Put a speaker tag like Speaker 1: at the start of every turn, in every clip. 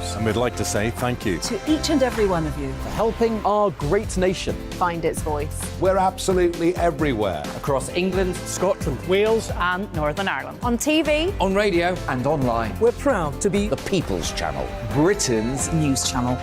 Speaker 1: GBNews.
Speaker 2: And we'd like to say thank you
Speaker 3: to each and every one of you
Speaker 4: for helping our great nation
Speaker 5: find its voice.
Speaker 1: We're absolutely everywhere.
Speaker 4: Across England, Scotland,
Speaker 6: Wales and Northern Ireland.
Speaker 5: On TV,
Speaker 4: on radio and online.
Speaker 3: We're proud to be
Speaker 1: The People's Channel,
Speaker 4: Britain's
Speaker 3: news channel.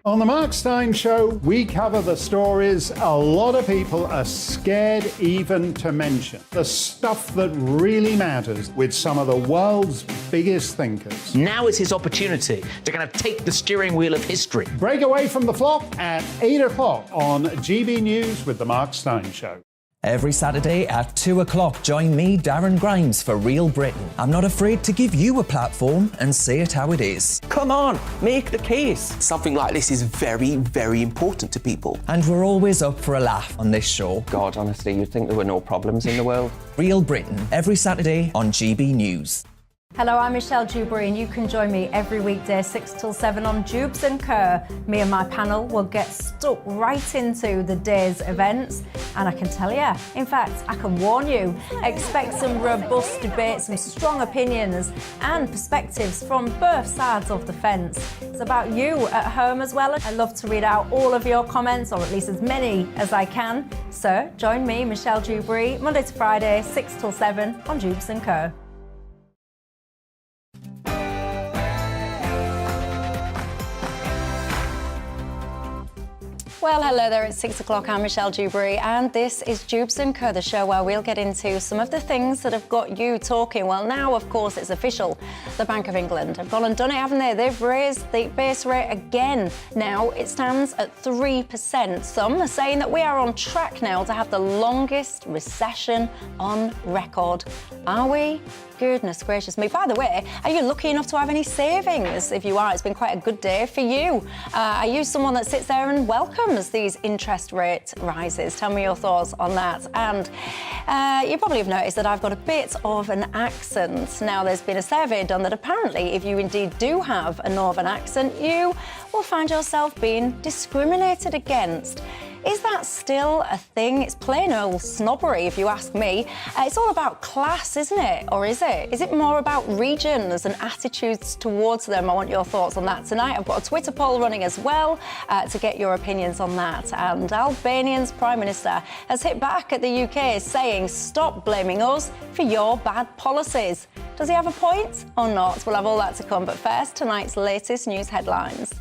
Speaker 7: On the Mark Steyn Show, we cover the stories a lot of people are scared even to mention. The stuff that really matters with some of the world's biggest thinkers.
Speaker 8: Now is his opportunity to kind of take the steering wheel of history.
Speaker 7: Break away from the flop at 8 o'clock on GB News with the Mark Steyn Show.
Speaker 9: Every Saturday at 2 o'clock, join me, Darren Grimes, for Real Britain. I'm not afraid to give you a platform and say it how it is.
Speaker 4: Come on, make the case.
Speaker 10: Something like this is very, very important to people.
Speaker 9: And we're always up for a laugh on this show.
Speaker 4: God, honestly, you'd think there were no problems in the world.
Speaker 9: Real Britain, every Saturday on GB News.
Speaker 5: hello, I'm Michelle Dewbs, and you can join me every weekday 6 till 7 on Dewbs and Kerr. Me and my panel will get stuck right into the day's events, and I can tell you, in fact, I can warn you, expect some robust debate, some strong opinions and perspectives from both sides of the fence. It's about you at home as well. I love to read out all of your comments, or at least as many as I can. So join me, Michelle Dewbs, Monday to Friday, 6 till 7 on Dewbs and Kerr. Well, hello there, it's 6 o'clock. I'm Michelle Dewbs, and this is Dewbs and Co, the show where we'll get into some of the things that have got you talking. Well, now, of course, it's official. The Bank of England have gone and done it, haven't they? They've raised the base rate again. Now it stands at 3%. Some are saying that we are on track now to have the longest recession on record. Are we? Goodness gracious me. By the way, are you lucky enough to have any savings? If you are, it's been quite a good day for you. Are you someone that sits there and welcomes these interest rate rises? Tell me your thoughts on that. And you probably have noticed that I've got a bit of an accent. Now, there's been a survey done that apparently if you indeed do have a northern accent, you will find yourself being discriminated against. Is that still a thing? It's plain old snobbery, if you ask me. It's all about class, isn't it? Or is it? Is it more about regions and attitudes towards them? I want your thoughts on that tonight. I've got a Twitter poll running as well to get your opinions on that. And Albanian's Prime Minister has hit back at the UK, saying, stop blaming us for your bad policies. Does he have a point or not? We'll have all that to come. But first, tonight's latest news headlines.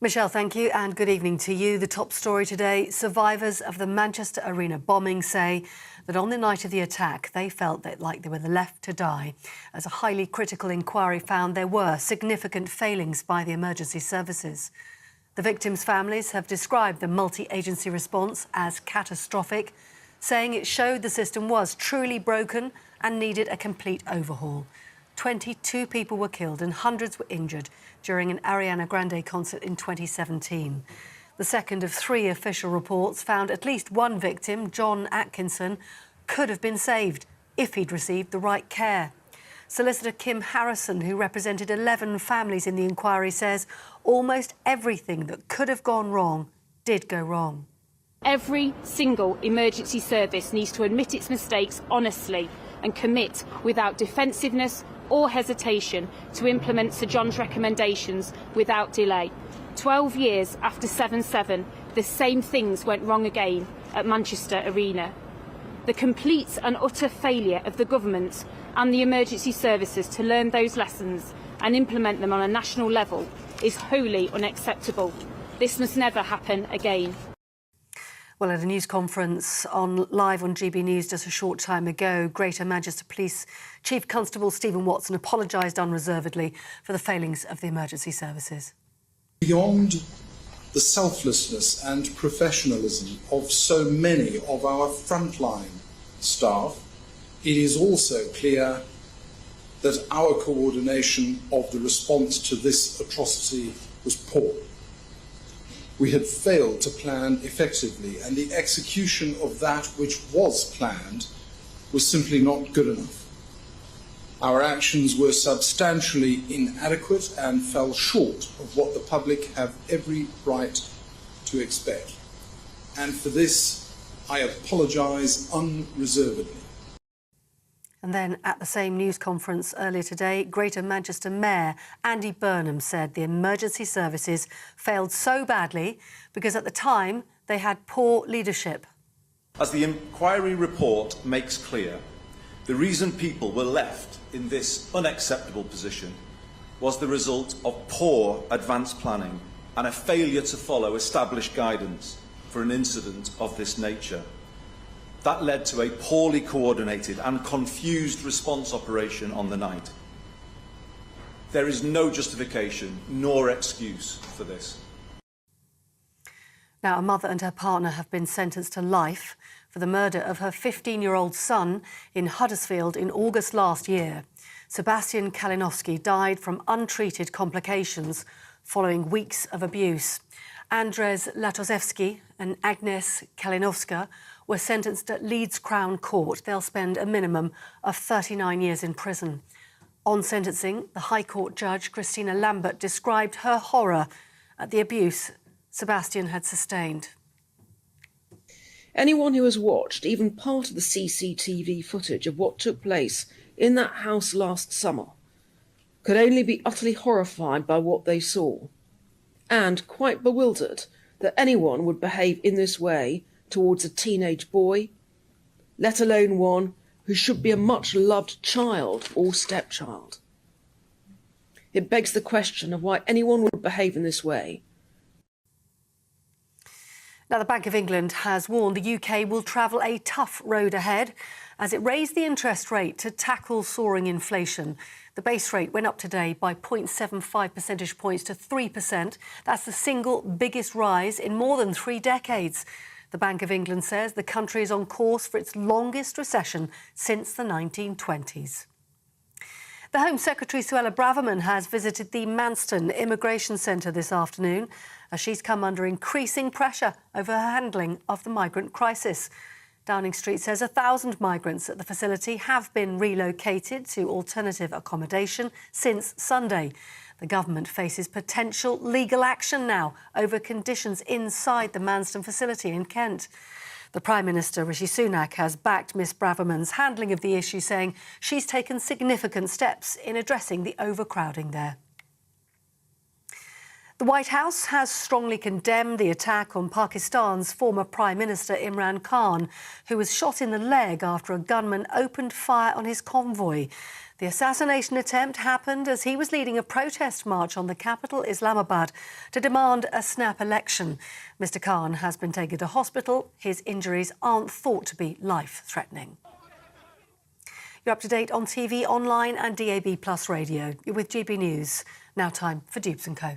Speaker 11: Michelle, thank you, and good evening to you. The top story today, survivors of the Manchester Arena bombing say that on the night of the attack, they felt that like they were left to die, as a highly critical inquiry found there were significant failings by the emergency services. The victims' families have described the multi-agency response as catastrophic, saying it showed the system was truly broken and needed a complete overhaul. 22 people were killed and hundreds were injured during an Ariana Grande concert in 2017. The second of 3 official reports found at least one victim, John Atkinson, could have been saved if he'd received the right care. Solicitor Kim Harrison, who represented 11 families in the inquiry, says almost everything that could have gone wrong did go wrong.
Speaker 6: Every single emergency service needs to admit its mistakes honestly and commit without defensiveness or hesitation to implement Sir John's recommendations without delay. 12 years after 7/7, the same things went wrong again at Manchester Arena. The complete and utter failure of the government and the emergency services to learn those lessons and implement them on a national level is wholly unacceptable. This must never happen again.
Speaker 11: Well, at a news conference live on GB News just a short time ago, Greater Manchester Police Chief Constable Stephen Watson apologised unreservedly for the failings of the emergency services.
Speaker 12: Beyond the selflessness and professionalism of so many of our frontline staff, it is also clear that our coordination of the response to this atrocity was poor. We had failed to plan effectively, and the execution of that which was planned was simply not good enough. Our actions were substantially inadequate and fell short of what the public have every right to expect. And for this, I apologise unreservedly.
Speaker 11: And then at the same news conference earlier today, Greater Manchester Mayor Andy Burnham said the emergency services failed so badly because at the time they had poor leadership.
Speaker 2: As the inquiry report makes clear, the reason people were left in this unacceptable position was the result of poor advanced planning and a failure to follow established guidance for an incident of this nature. That led to a poorly coordinated and confused response operation on the night. There is no justification nor excuse for this.
Speaker 11: Now, a mother and her partner have been sentenced to life for the murder of her 15-year-old son in Huddersfield in August last year. Sebastian Kalinowski died from untreated complications following weeks of abuse. Andrzej Latosewski and Agnes Kalinowska were sentenced at Leeds Crown Court. They'll spend a minimum of 39 years in prison. On sentencing, the High Court judge, Christina Lambert, described her horror at the abuse Sebastian had sustained.
Speaker 13: Anyone who has watched even part of the CCTV footage of what took place in that house last summer could only be utterly horrified by what they saw, and quite bewildered that anyone would behave in this way towards a teenage boy, let alone one who should be a much-loved child or stepchild. It begs the question of why anyone would behave in this way.
Speaker 11: Now, the Bank of England has warned the UK will travel a tough road ahead as it raised the interest rate to tackle soaring inflation. The base rate went up today by 0.75 percentage points to 3%. That's the single biggest rise in more than 3 decades. The Bank of England says the country is on course for its longest recession since the 1920s. The Home Secretary, Suella Braverman, has visited the Manston Immigration Centre this afternoon as she's come under increasing pressure over her handling of the migrant crisis. Downing Street says 1,000 migrants at the facility have been relocated to alternative accommodation since Sunday. The government faces potential legal action now over conditions inside the Manston facility in Kent. The Prime Minister, Rishi Sunak, has backed Miss Braverman's handling of the issue, saying she's taken significant steps in addressing the overcrowding there. The White House has strongly condemned the attack on Pakistan's former Prime Minister Imran Khan, who was shot in the leg after a gunman opened fire on his convoy. The assassination attempt happened as he was leading a protest march on the capital, Islamabad, to demand a snap election. Mr. Khan has been taken to hospital. His injuries aren't thought to be life-threatening. You're up to date on TV, online and DAB+ radio. You're with GB News. Now time for Dewbs & Co.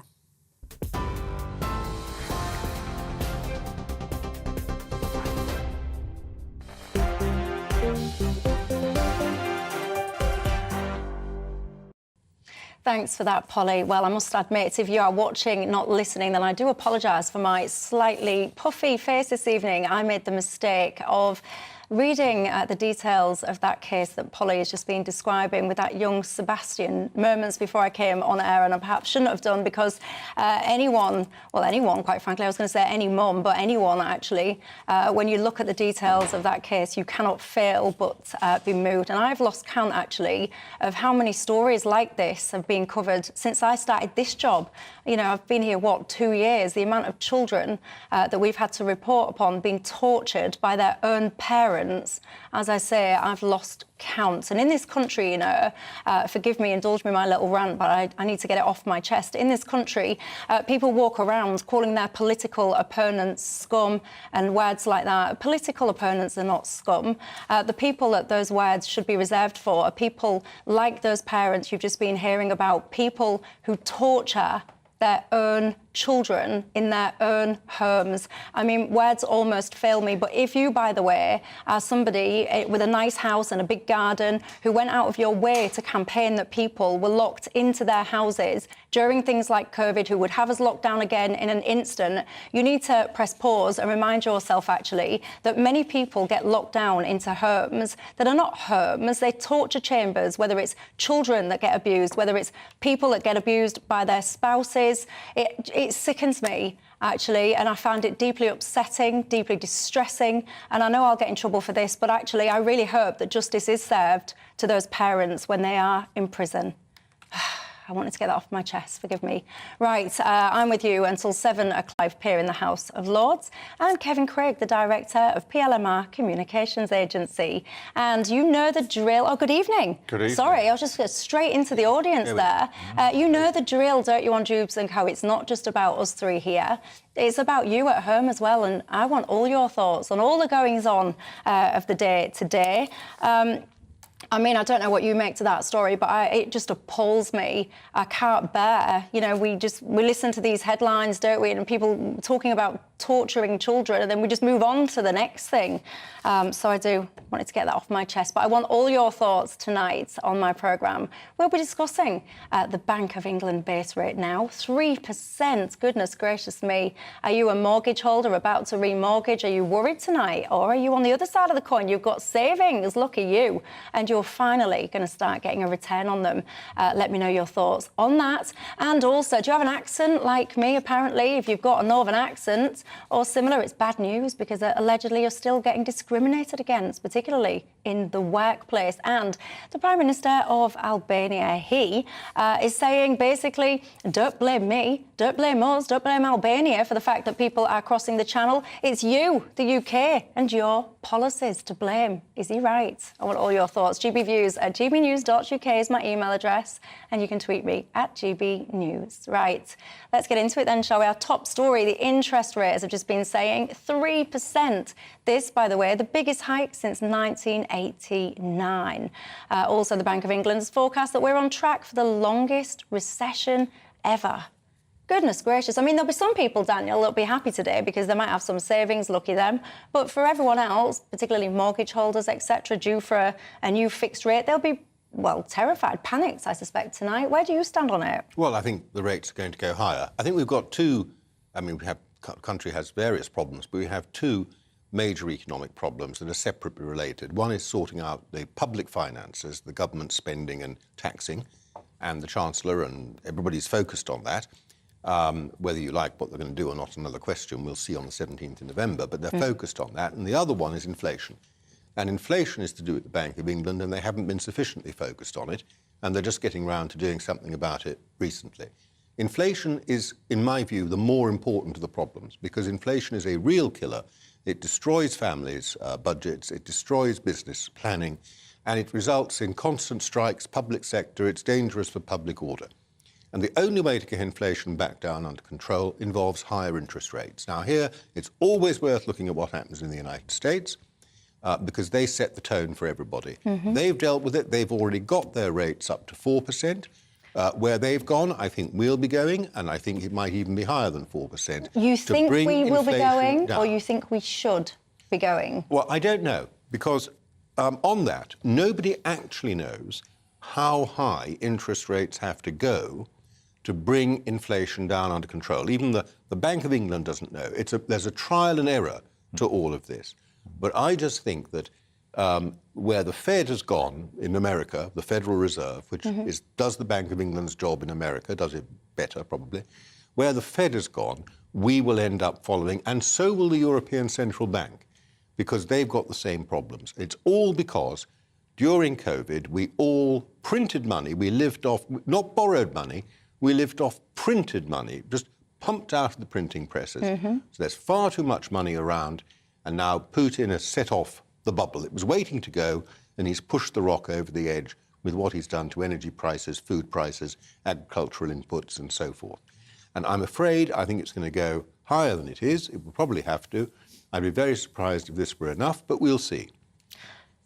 Speaker 5: Thanks for that, Polly. Well, I must admit, if you are watching, not listening, then I do apologise for my slightly puffy face this evening. I made the mistake of reading the details of that case that Polly has just been describing with that young Sebastian moments before I came on air, and I perhaps shouldn't have done, because anyone, quite frankly, I was going to say any mum, but anyone actually, when you look at the details of that case, you cannot fail but be moved. And I've lost count, actually, of how many stories like this have been covered since I started this job. You know, I've been here, 2 years? The amount of children that we've had to report upon being tortured by their own parents. As I say, I've lost count. And in this country, you know, forgive me, indulge me my little rant, but I need to get it off my chest. In this country, people walk around calling their political opponents scum and words like that. Political opponents are not scum. The people that those words should be reserved for are people like those parents you've just been hearing about, people who torture their own children in their own homes. I mean, words almost fail me. But if you, by the way, are somebody with a nice house and a big garden who went out of your way to campaign that people were locked into their houses during things like COVID, who would have us locked down again in an instant, you need to press pause and remind yourself, actually, that many people get locked down into homes that are not homes. They're torture chambers, whether it's children that get abused, whether it's people that get abused by their spouses. It sickens me actually, and I found it deeply upsetting, deeply distressing, and I know I'll get in trouble for this, but actually I really hope that justice is served to those parents when they are in prison. I wanted to get that off my chest, forgive me. Right, I'm with you until 7 o'clock. Clive Peer in the House of Lords, and Kevin Craig, the Director of PLMR Communications Agency. And you know the drill. Oh, good evening.
Speaker 14: Good evening.
Speaker 5: Sorry, I was just straight into the audience there. You know the drill, don't you, on Dewbs & Co? It's not just about us three here. It's about you at home as well, and I want all your thoughts on all the goings-on of the day today. I mean, I don't know what you make to that story, but it just appalls me. I can't bear, you know, we listen to these headlines, don't we, and people talking about torturing children, and then we just move on to the next thing. So I wanted to get that off my chest. But I want all your thoughts tonight on my programme. We'll be discussing the Bank of England base rate now, 3%. Goodness gracious me. Are you a mortgage holder about to remortgage? Are you worried tonight? Or are you on the other side of the coin? You've got savings, lucky you, and you're finally going to start getting a return on them. Let me know your thoughts on that. And also, do you have an accent like me, apparently? If you've got a northern accent or similar, it's bad news, because allegedly you're still getting discriminated against, particularly in the workplace. And the Prime Minister of Albania, he is saying basically, don't blame me, don't blame us, don't blame Albania for the fact that people are crossing the channel. It's you, the UK, and your policies to blame. Is he right? I want all your thoughts. gbviews@gbnews.uk is my email address, and you can tweet me at gbnews. Right, let's get into it then, shall we? Our top story, the interest rates have just been saying 3%. This, by the way, the biggest hike since 1989. Also, the Bank of England has forecast that we're on track for the longest recession ever. Goodness gracious. I mean, there'll be some people, Daniel, that'll be happy today because they might have some savings, lucky them. But for everyone else, particularly mortgage holders, etc., due for a new fixed rate, they'll be, well, terrified, panicked, I suspect, tonight. Where do you stand on it?
Speaker 14: Well, I think the rates are going to go higher. I think we've got two, I mean, the country has various problems, but we have two major economic problems that are separately related. One is sorting out the public finances, the government spending and taxing, and the Chancellor and everybody's focused on that. Whether you like what they're going to do or not, another question. We'll see on the 17th of November, but they're focused on that. And the other one is inflation. And inflation is to do with the Bank of England, and they haven't been sufficiently focused on it, and they're just getting round to doing something about it recently. Inflation is, in my view, the more important of the problems, because inflation is a real killer. It destroys families' budgets, it destroys business planning, and it results in constant strikes, public sector. It's dangerous for public order. And the only way to get inflation back down under control involves higher interest rates. Now, here, it's always worth looking at what happens in the United States, because they set the tone for everybody. They've dealt with it. They've already got their rates up to 4%. Where they've gone, I think we'll be going, and I think it might even be higher than 4%.
Speaker 5: You think we will be going,
Speaker 14: down.
Speaker 5: or you think we should be going?
Speaker 14: Well, I don't know, because on that, nobody actually knows how high interest rates have to go to bring inflation down under control. Even the Bank of England doesn't know. There's a trial and error to all of this. But I just think that where the Fed has gone in America, the Federal Reserve, which does the Bank of England's job in America, does it better probably, where the Fed has gone, we will end up following, and so will the European Central Bank, because they've got the same problems. It's all because during COVID, we all printed money. We lived off, not borrowed money, we lived off printed money, just pumped out of the printing presses. So there's far too much money around, and now Putin has set off the bubble. It was waiting to go, and he's pushed the rock over the edge with what he's done to energy prices, food prices, agricultural inputs, and so forth. And I'm afraid I think it's going to go higher than it is. It will probably have to. I'd be very surprised if this were enough, but we'll see.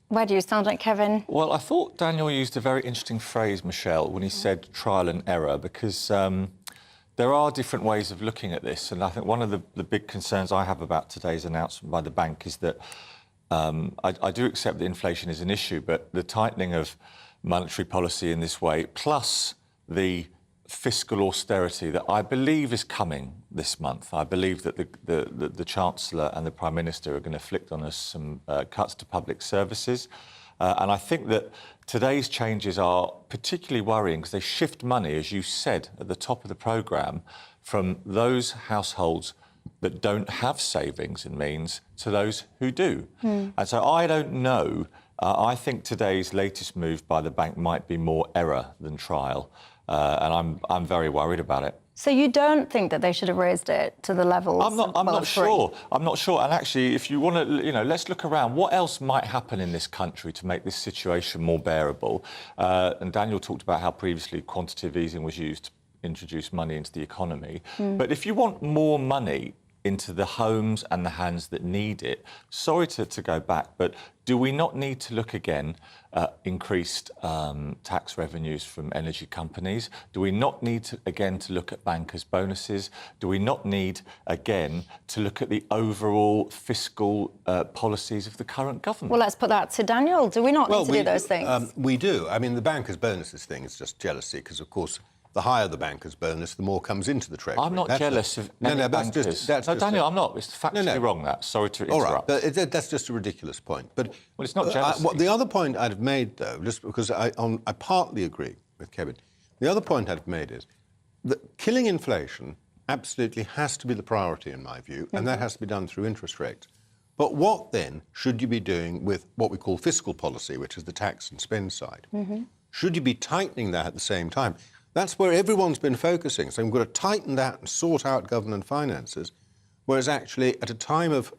Speaker 5: Where do you stand on it, Kevin?
Speaker 15: Well, I thought Daniel used a very interesting phrase, Michelle, when he said trial and error, because there are different ways of looking at this. And I think one of the big concerns I have about today's announcement by the bank is that I do accept that inflation is an issue, but the tightening of monetary policy in this way, plus the fiscal austerity that I believe is coming this month. I believe that the Chancellor and the Prime Minister are going to inflict on us some cuts to public services. And I think that today's changes are particularly worrying because they shift money, as you said at the top of the programme, from those households that don't have savings and means to those who do. And so I don't know. I think today's latest move by the bank might be more error than trial, and I'm very worried about it.
Speaker 5: So you don't think that they should have raised it to the levels?
Speaker 15: I'm not sure. I'm not sure. And actually, if you want to, let's look around. What else might happen in this country to make this situation more bearable? And Daniel talked about how previously quantitative easing was used to introduce money into the economy. But if you want more money into the homes and the hands that need it, sorry to go back, but do we not need to look again at increased tax revenues from energy companies? Do we not need to look at bankers' bonuses? Do we not need again to look at the overall fiscal policies of the current government?
Speaker 5: Well, let's put that to Daniel. Do we not need to do those things?
Speaker 14: We do. I mean, the bankers' bonuses thing is just jealousy because, of course, the higher the banker's bonus, the more comes into the Treasury.
Speaker 15: I'm not jealous of any bankers. Daniel, I'm not. It's factually wrong, that. Sorry to interrupt.
Speaker 14: All right, but that's just a ridiculous point. But
Speaker 15: well, it's not jealousy.
Speaker 14: The other point I'd have made, though, just because I partly agree with Kevin, the other point I'd have made is that killing inflation absolutely has to be the priority, in my view, and that has to be done through interest rates. But what, then, should you be doing with what we call fiscal policy, which is the tax and spend side? Should you be tightening that at the same time? That's where everyone's been focusing. So we've got to tighten that and sort out government finances, whereas actually at a time of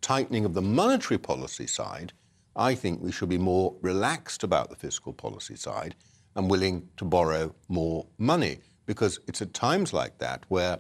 Speaker 14: tightening of the monetary policy side, I think we should be more relaxed about the fiscal policy side and willing to borrow more money, because it's at times like that where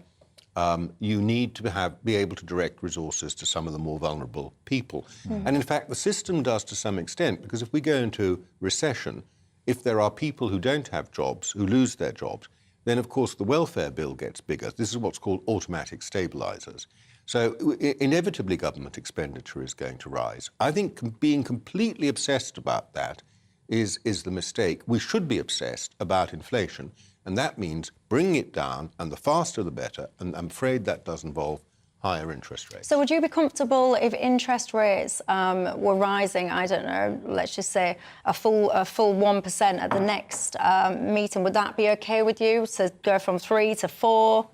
Speaker 14: you need to be able to direct resources to some of the more vulnerable people. And in fact, the system does to some extent, because if we go into recession, if there are people who don't have jobs, who lose their jobs, then, of course, the welfare bill gets bigger. This is what's called automatic stabilisers. So inevitably, government expenditure is going to rise. I think being completely obsessed about that is the mistake. We should be obsessed about inflation, and that means bringing it down, and the faster the better, and I'm afraid that does involve higher interest rates.
Speaker 5: So would you be comfortable if interest rates were rising, I don't know, let's just say a full 1% at the next meeting? Would that be OK with you, to go from 3 to 4?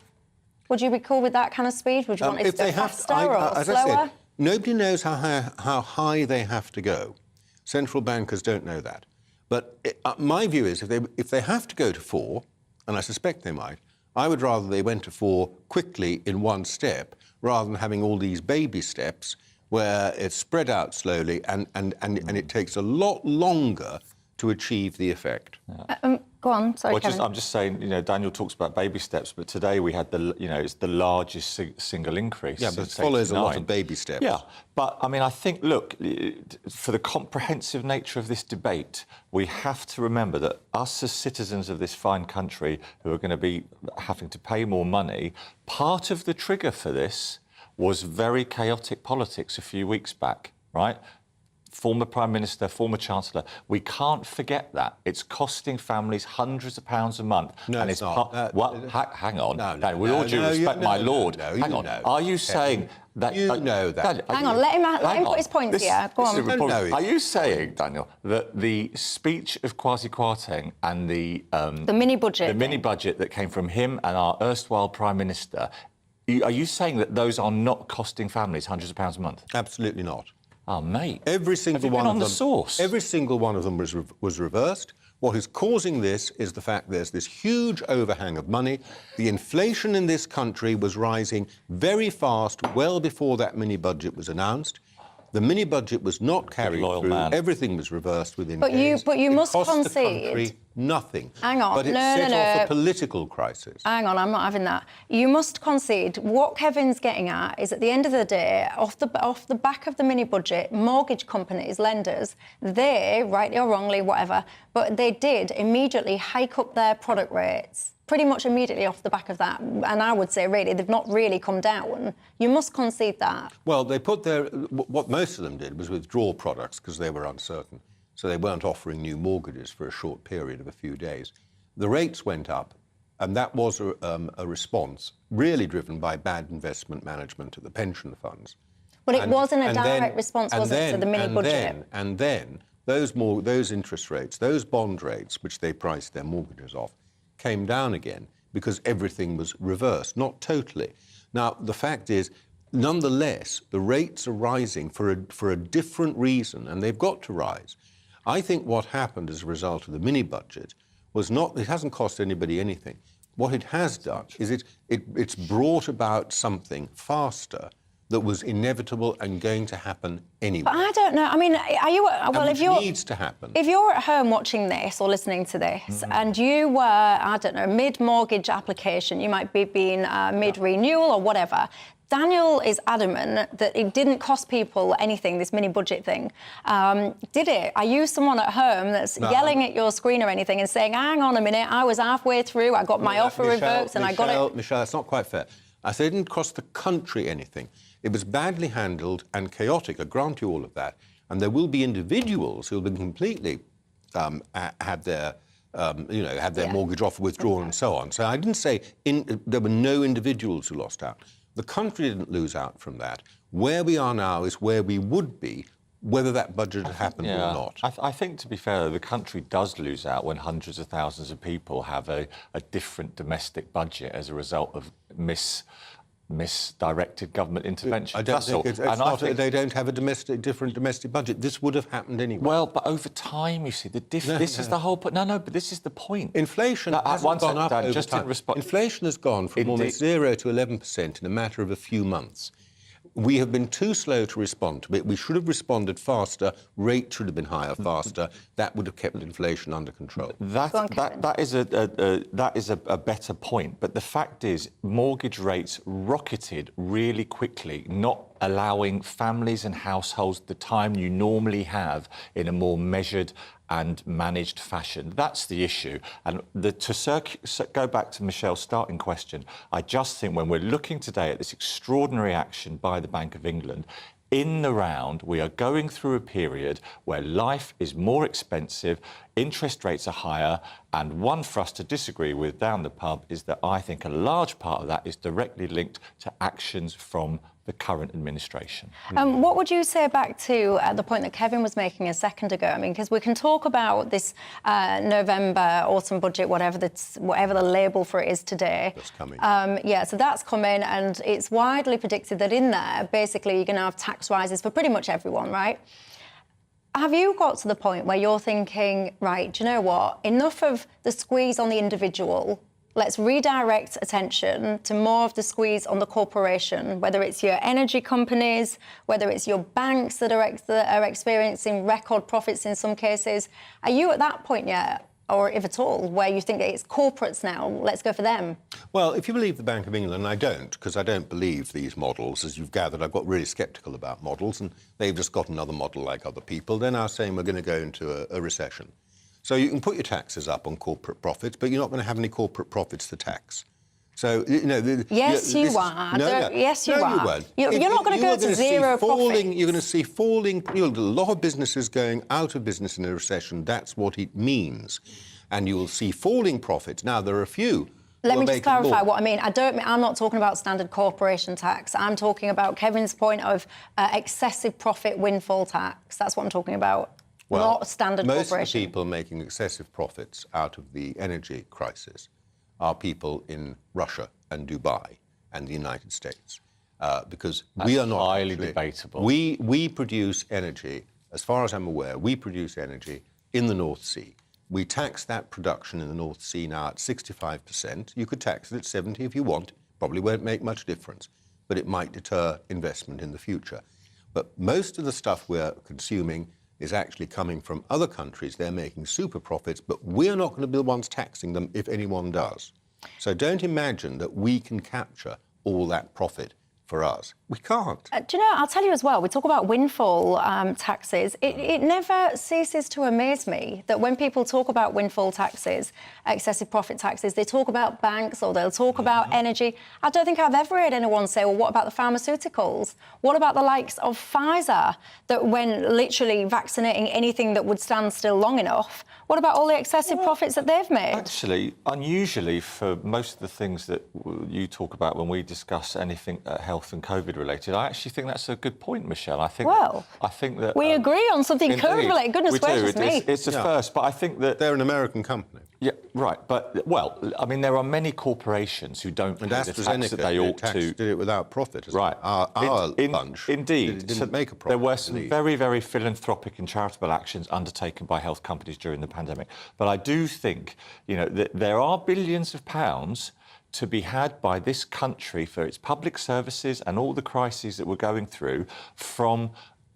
Speaker 5: Would you be cool with that kind of speed? Would you want it to go faster or
Speaker 14: as
Speaker 5: slower?
Speaker 14: I said, nobody knows how high they have to go. Central bankers don't know that. But my view is if they have to go to 4, and I suspect they might, I would rather they went to 4 quickly in one step, rather than having all these baby steps where it's spread out slowly and it takes a lot longer to achieve the effect.
Speaker 5: Go on, sorry, Kevin.
Speaker 15: I'm just saying, Daniel talks about baby steps, but today we had it's the largest single increase.
Speaker 14: Yeah, but it follows a lot of baby steps.
Speaker 15: Yeah, but I mean, I think, look, for the comprehensive nature of this debate, we have to remember that us as citizens of this fine country who are going to be having to pay more money, part of the trigger for this was very chaotic politics a few weeks back, right? Former Prime Minister, former Chancellor. We can't forget that. It's costing families hundreds of pounds a month.
Speaker 14: No,
Speaker 15: and
Speaker 14: it's not.
Speaker 15: Hang on. With all due respect, my lord. Hang on. Are you saying that...
Speaker 14: You know that.
Speaker 5: Hang on, let him put his points here. Go on.
Speaker 15: Are you saying, Daniel, that the speech of Kwasi Kwarteng and the
Speaker 5: mini-budget...
Speaker 15: The mini-budget that came from him and our erstwhile Prime Minister, are you saying that those are not costing families hundreds of pounds a month?
Speaker 14: Absolutely not.
Speaker 15: Oh, mate.
Speaker 14: Every single one of them.
Speaker 15: Source?
Speaker 14: Every single one of them was reversed. What is causing this is the fact there's this huge overhang of money. The inflation in this country was rising very fast, well before that mini-budget was announced. The mini-budget was not carried through. Everything was reversed within days.
Speaker 5: But you must
Speaker 14: concede.
Speaker 5: concede.
Speaker 14: The country nothing.
Speaker 5: Hang on.
Speaker 14: But it set off a political crisis.
Speaker 5: Hang on, I'm not having that. You must concede. What Kevin's getting at is, at the end of the day, off the back of the mini-budget, mortgage companies, lenders, they, rightly or wrongly, whatever, but they did immediately hike up their product rates. Pretty much immediately off the back of that. And I would say, really, they've not really come down. You must concede that.
Speaker 14: Well, they put what most of them did was withdraw products because they were uncertain. So they weren't offering new mortgages for a short period of a few days. The rates went up, and that was a response really driven by bad investment management of the pension funds.
Speaker 5: But it wasn't a direct response, was it, to the mini-budget?
Speaker 14: And then those interest rates, those bond rates, which they priced their mortgages off, came down again because everything was reversed. Not totally. Now, the fact is, nonetheless, the rates are rising for a different reason, and they've got to rise. I think what happened as a result of the mini-budget was not, it hasn't cost anybody anything. What it has done is it's brought about something faster that was inevitable and going to happen anyway.
Speaker 5: But I don't know. I mean, are you... Well,
Speaker 14: if you're... needs to happen.
Speaker 5: If you're at home watching this or listening to this and you were, I don't know, mid-mortgage application, you might be being mid-renewal or whatever, Daniel is adamant that it didn't cost people anything, this mini-budget thing. Did it? Are you someone at home that's yelling at your screen or anything and saying, hang on a minute, I was halfway through, I got my offer revoked and I got it...
Speaker 14: Michelle, that's not quite fair. I said it didn't cost the country anything. It was badly handled and chaotic, I grant you all of that. And there will be individuals who will be completely had their mortgage offer withdrawn and so on. So I didn't say there were no individuals who lost out. The country didn't lose out from that. Where we are now is where we would be, whether that budget had happened or not.
Speaker 15: I think, to be fair, the country does lose out when hundreds of thousands of people have a different domestic budget as a result of misdirected government intervention.
Speaker 14: I don't think it's not they don't have a different domestic budget. This would have happened anyway.
Speaker 15: Well, but over time, you see, this is the whole point. No, but this is the point.
Speaker 14: Inflation hasn't gone up over time. Inflation has gone from almost 0 to 11% in a matter of a few months. We have been too slow to respond to it. We should have responded faster. Rate should have been higher faster. That would have kept inflation under control.
Speaker 15: That is a better point. But the fact is, mortgage rates rocketed really quickly, not allowing families and households the time you normally have in a more measured and managed fashion. That's the issue. And to go back to Michelle's starting question, I just think when we're looking today at this extraordinary action by the Bank of England, in the round, we are going through a period where life is more expensive, interest rates are higher, and one for us to disagree with down the pub is that I think a large part of that is directly linked to actions from the current administration.
Speaker 5: What would you say back to the point that Kevin was making a second ago? I mean, because we can talk about this November autumn budget, whatever the label for it is today.
Speaker 14: That's coming.
Speaker 5: So that's coming, and it's widely predicted that in there, basically, you're going to have tax rises for pretty much everyone, right? Have you got to the point where you're thinking, right, do you know what? Enough of the squeeze on the individual. Let's redirect attention to more of the squeeze on the corporation, whether it's your energy companies, whether it's your banks that are experiencing record profits in some cases. Are you at that point yet, or if at all, where you think it's corporates now, let's go for them?
Speaker 14: Well, if you believe the Bank of England, and I don't, because I don't believe these models. As you've gathered, I've got really sceptical about models, and they've just got another model like other people. They're now saying we're going to go into a recession. So you can put your taxes up on corporate profits, but you're not going to have any corporate profits to tax. So, you know...
Speaker 5: Yes, you are. Yes, you are.
Speaker 14: You won't.
Speaker 5: You're not going to go to zero profits.
Speaker 14: You're going to see falling... a lot of businesses going out of business in a recession. That's what it means. And you will see falling profits. Now, there are a few...
Speaker 5: Let me just clarify what I mean. I'm not talking about standard corporation tax. I'm talking about Kevin's point of excessive profit windfall tax. That's what I'm talking about.
Speaker 14: Well,
Speaker 5: not standard
Speaker 14: most
Speaker 5: corporation.
Speaker 14: Most of the people making excessive profits out of the energy crisis are people in Russia and Dubai and the United States. Because we are not...
Speaker 15: highly debatable.
Speaker 14: We produce energy, as far as I'm aware, we produce energy in the North Sea. We tax that production in the North Sea now at 65%. You could tax it at 70% if you want. Probably won't make much difference, but it might deter investment in the future. But most of the stuff we're consuming is actually coming from other countries. They're making super profits, but we're not going to be the ones taxing them if anyone does. So don't imagine that we can capture all that profit for us. We can't.
Speaker 5: Do you know, I'll tell you as well, we talk about windfall taxes. It never ceases to amaze me that when people talk about windfall taxes, excessive profit taxes, they talk about banks or they'll talk about energy. I don't think I've ever heard anyone say, well, what about the pharmaceuticals? What about the likes of Pfizer, that when literally vaccinating anything that would stand still long enough, what about all the excessive profits that they've made?
Speaker 15: Actually, unusually for most of the things that you talk about when we discuss anything health and COVID COVID-related, I actually think that's a good point, Michelle. I think that
Speaker 5: we agree on something COVID-related. Goodness gracious me.
Speaker 15: It's a first, but I think that
Speaker 14: they're an American company.
Speaker 15: Yeah, right. But there are many corporations who don't pay the tax that they ought to.
Speaker 14: Did it without profit,
Speaker 15: right?
Speaker 14: Our bunch,
Speaker 15: indeed,
Speaker 14: didn't make a profit.
Speaker 15: There were some very, very philanthropic and charitable actions undertaken by health companies during the pandemic. But I do think, that there are billions of pounds to be had by this country for its public services and all the crises that we're going through from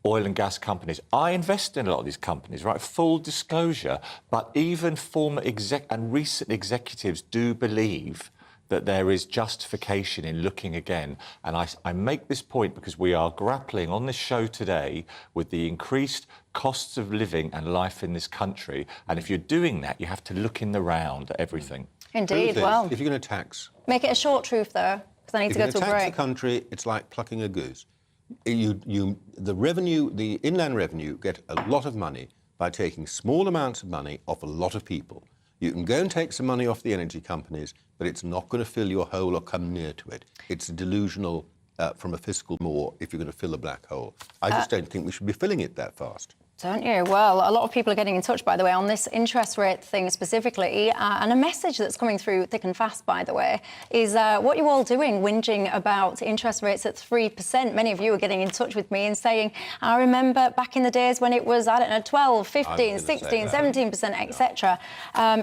Speaker 15: oil and gas companies. I invest in a lot of these companies, right? Full disclosure. But even former and recent executives do believe that there is justification in looking again. And I make this point because we are grappling on this show today with the increased costs of living and life in this country. And if you're doing that, you have to look in the round at everything.
Speaker 5: Indeed, well.
Speaker 14: If you're going to tax...
Speaker 5: Make it a short truth, though, because I need to go to a break.
Speaker 14: If you're going to tax the country, it's like plucking a goose. The inland revenue get a lot of money by taking small amounts of money off a lot of people. You can go and take some money off the energy companies, but it's not going to fill your hole or come near to it. It's delusional from a fiscal more if you're going to fill a black hole. I just don't think we should be filling it that fast.
Speaker 5: Don't you? Well, a lot of people are getting in touch, by the way, on this interest rate thing specifically. And a message that's coming through thick and fast, by the way, is what you're all doing, whinging about interest rates at 3%. Many of you are getting in touch with me and saying, I remember back in the days when it was, 12, 15, 16, 17%, etc.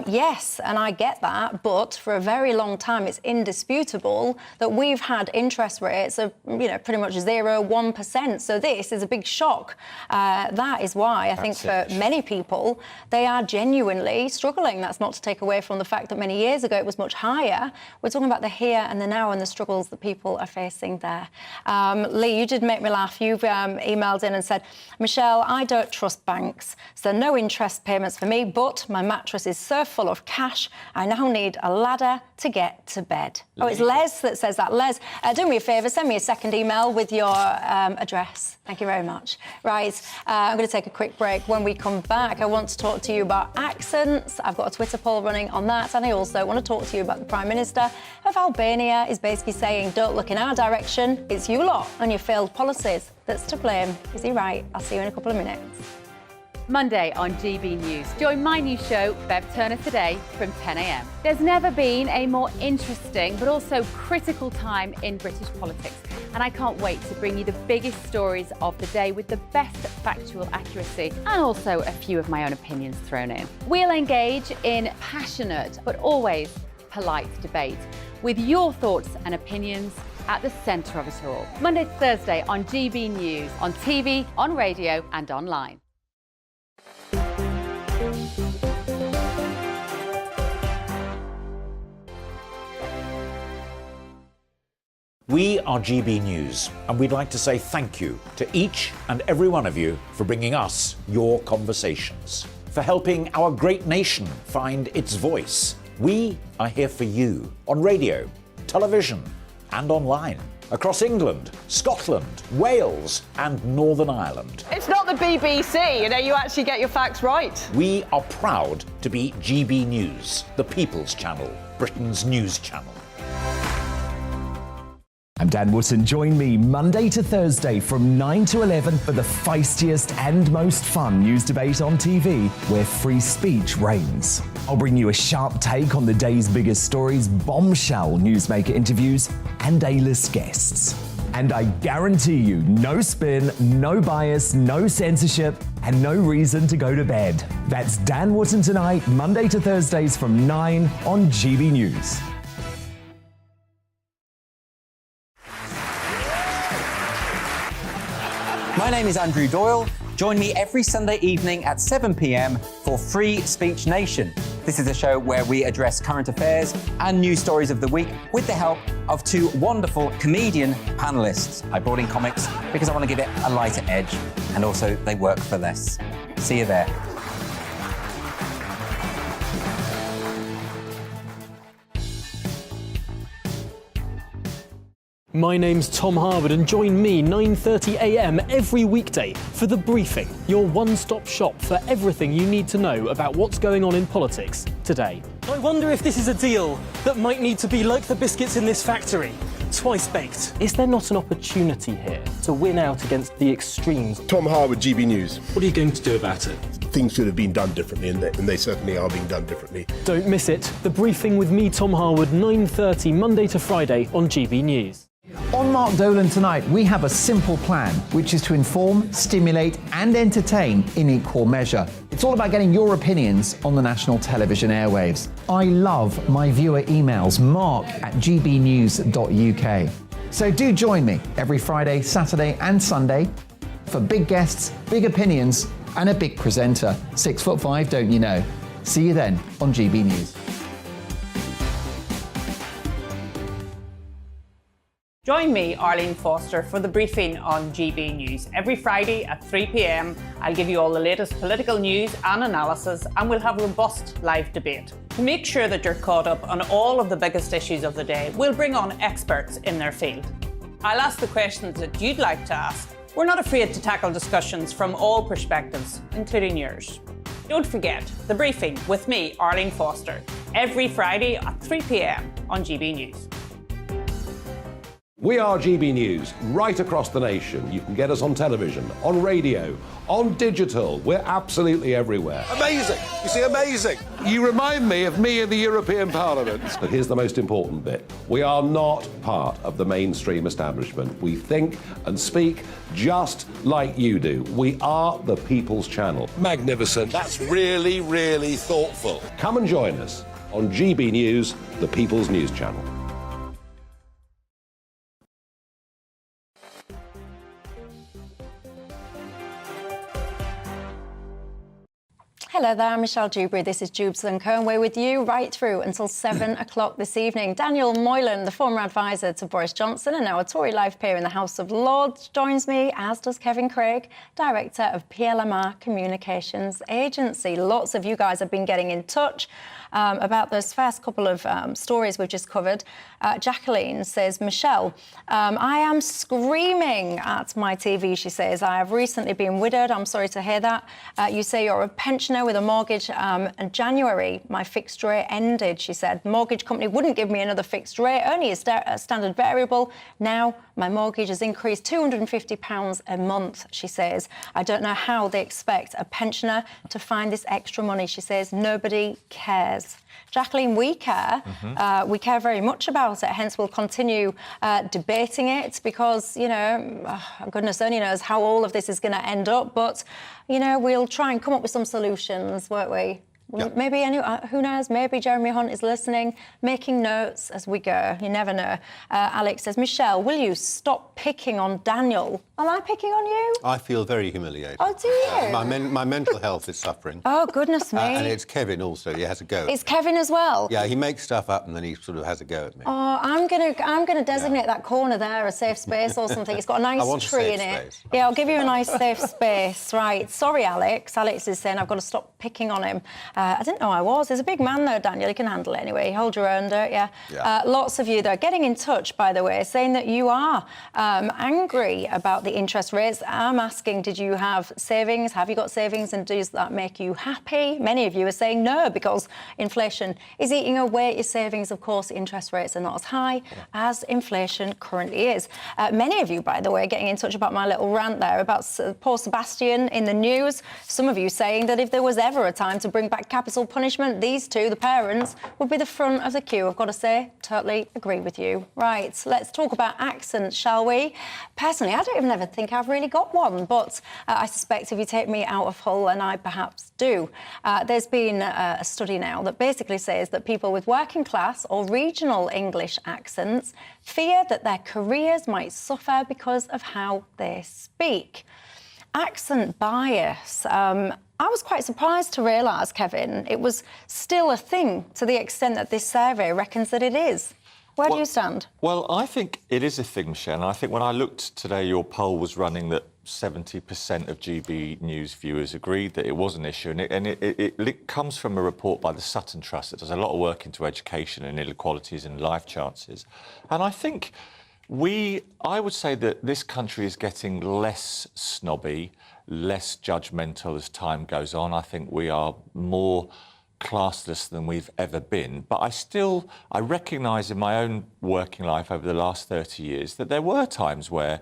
Speaker 5: Yes, and I get that. But for a very long time, it's indisputable that we've had interest rates of, pretty much 0, 1%. So this is a big shock. That is why I think for many people, they are genuinely struggling. That's not to take away from the fact that many years ago it was much higher. We're talking about the here and the now and the struggles that people are facing there. Lee, you did make me laugh. You've emailed in and said, Michelle, I don't trust banks, so no interest payments for me, but my mattress is so full of cash, I now need a ladder to get to bed. Oh, it's Les that says that. Les, do me a favour, send me a second email with your address. Thank you very much. Right, I'm going to take a quick break. When we come back, I want to talk to you about accents. I've got a Twitter poll running on that, and I also want to talk to you about the Prime Minister of Albania is basically saying, don't look in our direction, it's you lot and your failed policies that's to blame. Is he right? I'll see you in a couple of minutes.
Speaker 16: Monday on GB News. Join my new show, Bev Turner Today, from 10 a.m. There's never been a more interesting but also critical time in British politics, and I can't wait to bring you the biggest stories of the day with the best factual accuracy and also a few of my own opinions thrown in. We'll engage in passionate but always polite debate with your thoughts and opinions at the centre of it all. Monday to Thursday on GB News, on TV, on radio and online.
Speaker 17: We are GB News, and we'd like to say thank you to each and every one of you for bringing us your conversations, for helping our great nation find its voice. We are here for you on radio, television, and online, across England, Scotland, Wales, and Northern Ireland.
Speaker 18: It's not the BBC, you actually get your facts right.
Speaker 17: We are proud to be GB News, the People's Channel, Britain's news channel.
Speaker 9: I'm Dan Wootton. Join me Monday to Thursday from 9 to 11 for the feistiest and most fun news debate on TV, where free speech reigns. I'll bring you a sharp take on the day's biggest stories, bombshell newsmaker interviews, and A-list guests. And I guarantee you, no spin, no bias, no censorship, and no reason to go to bed. That's Dan Wootton Tonight, Monday to Thursdays from 9 on GB News.
Speaker 19: My name is Andrew Doyle. Join me every Sunday evening at 7 p.m. for Free Speech Nation. This is a show where we address current affairs and news stories of the week with the help of two wonderful comedian panellists. I brought in comics because I want to give it a lighter edge, and also they work for less. See you there.
Speaker 20: My name's Tom Harwood, and join me 9:30 a.m. every weekday for The Briefing, your one-stop shop for everything you need to know about what's going on in politics today. I wonder if this is a deal that might need to be like the biscuits in this factory. twice baked. Is there not an opportunity here to win out against the extremes?
Speaker 21: Tom Harwood, GB News.
Speaker 20: What are you going to do about it?
Speaker 21: Things should have been done differently, and they certainly are being done differently.
Speaker 20: Don't miss it. The Briefing with me, Tom Harwood, 9:30 Monday to Friday on GB News.
Speaker 9: On Mark Dolan tonight, we have a simple plan, which is to inform, stimulate and entertain in equal measure. It's all about getting your opinions on the national television airwaves. I love my viewer emails, mark@gbnews.uk. So do join me every Friday, Saturday and Sunday for big guests, big opinions and a big presenter. 6'5", don't you know? See you then on GB News.
Speaker 22: Join me, Arlene Foster, for the Briefing on GB News. Every Friday at 3 p.m, I'll give you all the latest political news and analysis, and we'll have robust live debate. To make sure that you're caught up on all of the biggest issues of the day, we'll bring on experts in their field. I'll ask the questions that you'd like to ask. We're not afraid to tackle discussions from all perspectives, including yours. Don't forget, the Briefing with me, Arlene Foster, every Friday at 3 p.m. on GB News.
Speaker 1: We are GB News, right across the nation. You can get us on television, on radio, on digital. We're absolutely everywhere.
Speaker 14: Amazing! You see, amazing!
Speaker 1: You remind me of me in the European Parliament. But here's the most important bit. We are not part of the mainstream establishment. We think and speak just like you do. We are the People's Channel.
Speaker 14: Magnificent. That's really, really thoughtful.
Speaker 1: Come and join us on GB News, the People's News Channel.
Speaker 5: Hello there, I'm Michelle Dewbs. This is Dewbs & Co. We're with you right through until 7 o'clock this evening. Daniel Moylan, the former advisor to Boris Johnson and now a Tory life peer in the House of Lords, joins me, as does Kevin Craig, Director of PLMR Communications Agency. Lots of you guys have been getting in touch about those first couple of stories we've just covered. Jacqueline says, Michelle, I am screaming at my TV, she says. I have recently been widowed. I'm sorry to hear that. You say you're a pensioner with a mortgage. In January, my fixed rate ended, she said. Mortgage company wouldn't give me another fixed rate, only a standard variable. Now my mortgage has increased £250 a month, she says. I don't know how they expect a pensioner to find this extra money, she says. Nobody cares. Jacqueline, we care. We care very much about it, hence we'll continue debating it because, you know, goodness only knows how all of this is going to end up, but, you know, we'll try and come up with some solutions, won't we? Yep. Maybe, who knows, maybe Jeremy Hunt is listening, making notes as we go. You never know. Alex says, Michelle, will you stop picking on Daniel? Am I picking on you?
Speaker 14: I feel very humiliated.
Speaker 5: Oh, do you?
Speaker 14: My mental health is suffering.
Speaker 5: Oh, goodness me.
Speaker 14: And it's Kevin also, he has a go at
Speaker 5: It's
Speaker 14: me.
Speaker 5: Kevin as well?
Speaker 14: Yeah, he makes stuff up and then he sort of has a go at me.
Speaker 5: Oh, I'm gonna designate that corner there a safe space or something. It's got a nice tree in it.
Speaker 14: Space.
Speaker 5: Yeah, I'll give you a nice safe space. Right. Sorry, Alex. Alex is saying I've got to stop picking on him. I didn't know I was. There's a big man though, Daniel. You can handle it anyway. Hold your own, don't you? Yeah. Lots of you though getting in touch, by the way, saying that you are angry about the interest rates. I'm asking, did you have savings? Have you got savings? And does that make you happy? Many of you are saying no, because inflation is eating away at your savings. Of course, interest rates are not as high as inflation currently is. Many of you, by the way, getting in touch about my little rant there about poor Sebastian in the news. Some of you saying that if there was ever a time to bring back capital punishment, these two, the parents, would be the front of the queue. I've got to say, totally agree with you. Right, let's talk about accents, shall we? Personally, I don't even ever think I've really got one, but I suspect if you take me out of Hull, and I perhaps do. There's been a study now that basically says that people with working class or regional English accents fear that their careers might suffer because of how they speak. Accent bias. I was quite surprised to realise, Kevin, it was still a thing to the extent that this survey reckons that it is. Where do you stand?
Speaker 15: Well, I think it is a thing, Michelle, and I think when I looked today, your poll was running that 70% of GB News viewers agreed that it was an issue, and it comes from a report by the Sutton Trust that does a lot of work into education and inequalities and life chances. And I think I would say that this country is getting less snobby, less judgmental as time goes on. I think we are more classless than we've ever been. But I recognise in my own working life over the last 30 years that there were times where,